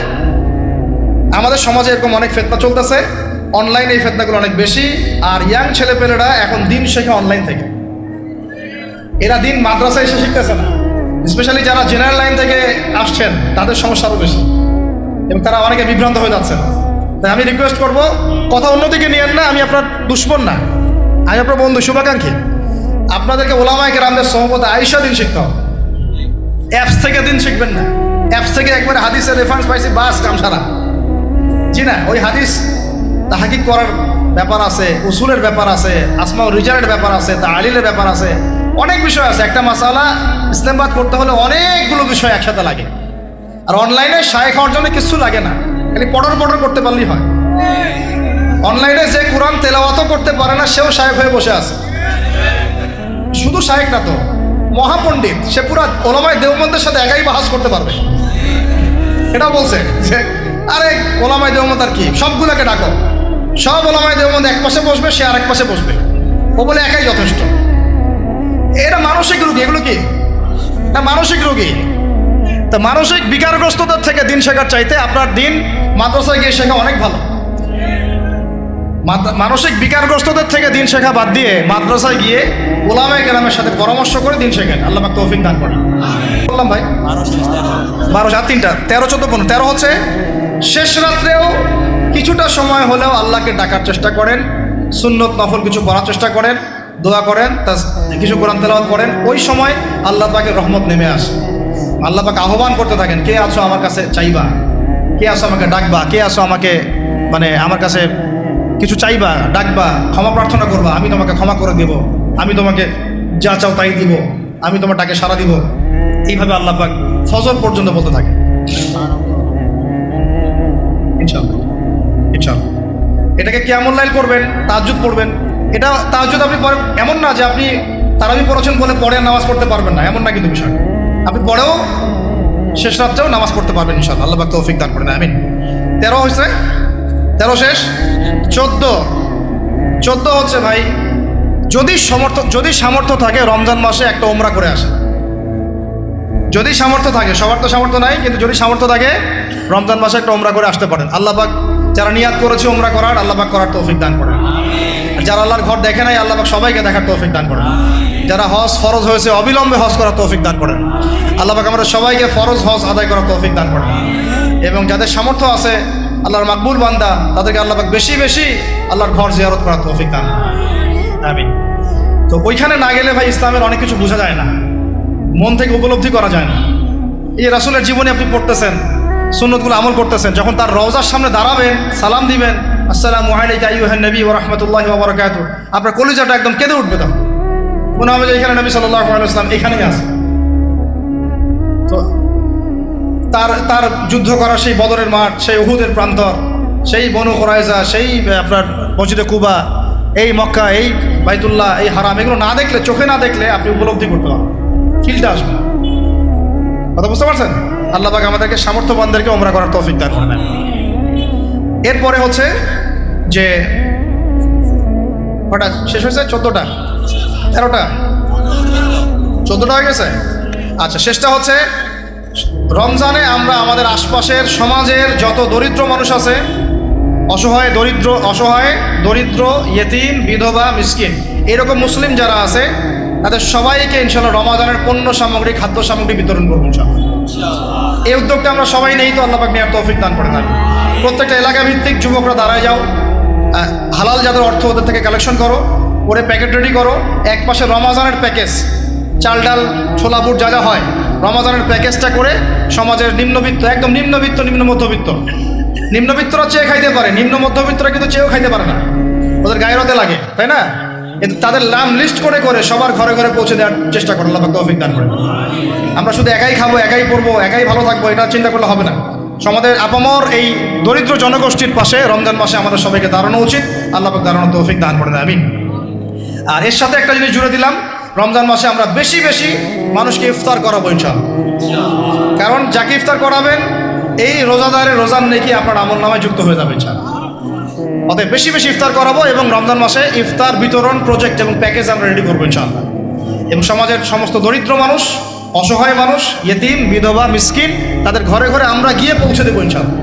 আমাদের সমাজে এরকম অনেক ফিতনা চলতেছে, অনলাইনে এই ফিতনাগুলো অনেক বেশি। আর ইয়াং ছেলেপেলেরা এখন দিন শেখে অনলাইন থেকে, এরা দিন মাদ্রাসায় এসে শিখতেছে না। স্পেশালি যারা জেনারেল লাইন থেকে আসছেন, তাদের সমস্যা আরও বেশি এবং তারা অনেকে বিভ্রান্ত হয়ে যাচ্ছেন। তাই আমি রিকোয়েস্ট করব, কথা অন্যদিকে নিয়েন না, আমি আপনার দুশ্মন না, আমি আপনার বন্ধু, শুভাকাঙ্ক্ষী। আপনাদেরকে ওলামায়ে কেরামদের সোহবতে আইসা দিন শিখতে হবে, অ্যাপস থেকে দিন শিখবেন না। অ্যাপস থেকে একবারে হাদিসের রেফারেন্স পাইছি, বাস কাম সারা। জি না, ওই হাদিস তাহকিক করার ব্যাপার আছে, উসুলের ব্যাপার আছে, আসমা ও রিজালের ব্যাপার আছে, তাহলিলের ব্যাপার আছে, অনেক বিষয় আছে। একটা মাসালা ইসলামবাদ করতে হলে অনেকগুলো বিষয় একসাথে লাগে। আর অনলাইনে শায়েখ হওয়ার জন্য কিছু লাগে না, খালি পড়র করতে পারলেই হয়। অনলাইনে যে কোরআন তেলাওয়াতও করতে পারে না, সেও শায়েখ হয়ে বসে আছে। শুধু শায়েখ না তো, মহাপণ্ডিত, সে পুরা ওলামায়ে দেওবন্দের সাথে একাই বাহাস করতে পারবে। এটা বলছে যে আরে ওলামায়ে দেওবন্দ আর কি, সবগুলোকে ডাকো, সব ওলামায়ে দেওবন্দ এক পাশে বসবে, সে আরেক পাশে বসবে, ও বলে একাই যথেষ্ট। এরা মানসিক রোগ, এগুলো কি না মানসিক রোগী। তা মানসিক বিকারগ্রস্ততার থেকে দিন শেখার চাইতে আপনার দিন মাদ্রাসায় গিয়ে শেখা অনেক ভালো। মানসিক বিকারগ্রস্ততার থেকে দিন শেখা বাদ দিয়ে মাদ্রাসায় গিয়ে ওলামায়ে কেরামের সাথে পরামর্শ করে দিন শেখেন। আল্লাহ পাক তৌফিক দান করেন। বললাম ভাই 12 আর 3টা 13, 14, 15। 13 হচ্ছে শেষ রাত্রেও কিছুটা সময় হলেও আল্লাহকে ডাকার চেষ্টা করেন, সুন্নত নফল কিছু করার চেষ্টা করেন, দোয়া করেন, কিছু কোরআন তেলাওয়াত করেন। ওই সময় আল্লাহ পাকের রহমত নেমে আসে। আল্লাহ পাক আহ্বান করতে থাকেন, কে আছো আমার কাছে চাইবা, কে আছো আমাকে ডাকবা, কে আছো আমাকে আমার কাছে কিছু চাইবা, ডাকবা, ক্ষমা প্রার্থনা করবা, আমি তোমাকে ক্ষমা করে দেব, আমি তোমাকে যা চাও তাই দিব, আমি তোমার ডাকে সাড়া দিব। এইভাবে আল্লাহ পাক ফজর পর্যন্ত বলতে থাকে। ইনশাআল্লাহ ইনশাআল্লাহ এটাকে কিয়ামুল লাইল করবেন, তাহাজ্জুদ পড়বেন। এটা তাহাজ্জুদ আপনি এমন না যে আপনি তারাবি পড়েছেন বলে পরে নামাজ পড়তে পারবেন না, এমন না কিন্তু বিষয়। আপনি পরেও শেষ রাত্রেও নামাজ পড়তে পারবেন ইনশাআল্লাহ। আল্লাহ পাক তৌফিক দান করেন, আমিন। 13 হয়েছে, 13 শেষ। 14 হচ্ছে ভাই, যদি সামর্থ্য থাকে রমজান মাসে একটা ওমরা করে আসে। যদি সামর্থ্য থাকে, সবার তো সামর্থ্য নাই, কিন্তু যদি সামর্থ্য থাকে রমজান মাসে একটা ওমরা করে আসতে পারেন। আল্লাহ পাক যারা নিয়াত করেছে ওমরা করার, আল্লাহ পাক করার তৌফিক দান করেন। যারা আল্লাহর ঘর দেখে নাই, আল্লাহ পাক সবাইকে দেখার তৌফিক দান করেন। যারা হজ ফরজ হয়েছে অবিলম্বে হজ করার তৌফিক দান করেন। আল্লাহ পাক আমাদের সবাইকে ফরজ হজ আদায় করার তৌফিক দান করেন। এবং যাদের সামর্থ্য আছে আল্লাহর মাকবুল বান্দা, তাদেরকে আল্লাহ পাক বেশি বেশি আল্লাহর ঘর জিয়ারত করার তৌফিক দান করেন, আমিন। তো ওইখানে না গেলে ভাই ইসলামের অনেক কিছু বোঝা যায় না, মন থেকে উপলব্ধি করা যায় না। এই রাসূলের জীবনে আপনি পড়তেছেন, সুন্নতগুলো আমল করতেছেন, যখন তার রওজার সামনে দাঁড়াবেন, সালাম দিবেন, আসসালামু আলাইকা আইয়ুহান নবী ওয়া রাহমাতুল্লাহি ওয়া বারাকাতুহু, আপনার কলিজাটা একদম কেঁদে উঠবে। তখন মনে হবে যে এখানে নবী সাল্লাল্লাহু আলাইহি ওয়াসাল্লাম এখানেই আছে। তো তার যুদ্ধ করা সেই বদরের মাঠ, সেই উহুদের প্রান্তর, সেই বনু কুরাইজা, সেই আপনার মসজিদে কুবা, এই মক্কা, এই বাইতুল্লাহ, এই হারাম, এগুলো না দেখলে, চোখে না দেখলে আপনি উপলব্ধি করতে পারবেন, ফিলটা আসবে। কথা বুঝতে পারছেন? আল্লাহ পাক আমাদেরকে সামর্থ্যবানদেরকে ওমরা করার তৌফিক দান করেন। এরপরে হচ্ছে যে কটা শেষ হয়েছে? 14টা 13টা 14টা হয়ে গেছে। আচ্ছা, শেষটা হচ্ছে রমজানে আমরা আমাদের আশপাশের সমাজের যত দরিদ্র মানুষ আছে, অসহায় দরিদ্র ইয়েতিম, বিধবা, মিসকিন, এরকম মুসলিম যারা আছে তাদের সবাইকে ইনশাআল্লাহ রমজানের পণ্য সামগ্রী, খাদ্য সামগ্রী বিতরণ করবো ইনশাআল্লাহ। এই উদ্যোগটা আমরা সবাই নেই, তো আল্লাহ পাক নেওয়ার তৌফিক দান করে দেন। প্রত্যেকটা এলাকা ভিত্তিক যুবকরা দাঁড়ায় যাও, হালাল যাদের অর্থ ওদের থেকে কালেকশন করো, করে প্যাকেট রেডি করো। এক পাশে রমজানের প্যাকেজ, চাল ডাল ছোলা বুট যা যা হয়, রমজানের প্যাকেজটা করে সমাজের নিম্নবিত্ত, একদম নিম্নবিত্ত, নিম্ন মধ্যবিত্ত, নিম্নবিত্তরা চেয়ে খাইতে পারে, নিম্ন মধ্যবিত্তরা কিন্তু চেয়েও খাইতে পারে না, ওদের গায়েরতে লাগে, তাই না? কিন্তু তাদের নাম লিস্ট করে করে সবার ঘরে ঘরে পৌঁছে দেওয়ার চেষ্টা করো। আল্লাহ পাক তৌফিক দান করে। আমরা শুধু একাই খাবো, একাই পড়বো, একাই ভালো থাকবো, এটা চিন্তা করলে হবে না। সমাজের আপামর এই দরিদ্র জনগোষ্ঠীর পাশে রমজান মাসে আমাদের সবাইকে দাঁড়ানো উচিত। আল্লাহ পাক দাঁড়ানোর তৌফিক দান করে দেয়, আমিন। আর এর সাথে একটা জিনিস জুড়ে দিলাম, রমজান মাসে আমরা বেশি বেশি মানুষকে ইফতার করাবো ইনশাআল্লাহ। কারণ যাকে ইফতার করাবেন এই রোজাদারের রোজার নেকি আপনার আমলনামায় যুক্ত হয়ে যাবে ইনশাআল্লাহ। অতএব বেশি বেশি ইফতার করাবো এবং রমজান মাসে ইফতার বিতরণ প্রজেক্ট এবং প্যাকেজ আমরা রেডি করবো ইনশাআল্লাহ। এবং সমাজের সমস্ত দরিদ্র মানুষ, অসহায় মানুষ, ইয়েতিম, বিধবা, মিসকিন, তাদের ঘরে ঘরে আমরা গিয়ে পৌঁছে দেবো ইনশাআল্লাহ।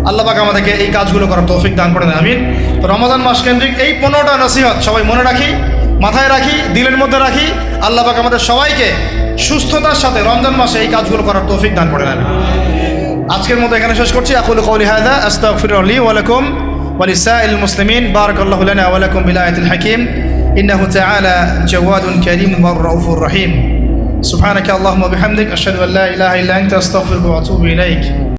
আল্লাহ পাক আমাদেরকে এই কাজগুলো করার তৌফিক দান করে দেন, আমিন। তো রমজান মাস কেন্দ্রিক এই 15টা নসিহত সবাই মনে রাখি, মাথায় রাখি, দিলের মধ্যে রাখি। আল্লাহ পাক আমাদের সবাইকে সুস্থতার সাথে রমজান মাসে এই কাজগুলো করার তৌফিক দান করে দেন। আজকের মতো এখানে শেষ করছি। আকুলু কওলি হাযা আস্তাগফিরুল্লাহ লি ওয়া লাকুম ওয়া লিসাইরিল মুসলিমিন। বারাকাল্লাহু লানা ওয়া লাকুম বিল আয়াতিল হাকীম। ইন্নাহু তাআলা জাওয়াদুন কারীমুন ওয়া রাউফুর রহিম। সুবহানাকা আল্লাহুম্মা বিহামদিক আশহাদু আল্লা ইলাহা ইল্লা আনতা আস্তাগফিরুকা ওয়া আতুবু ইলাইক।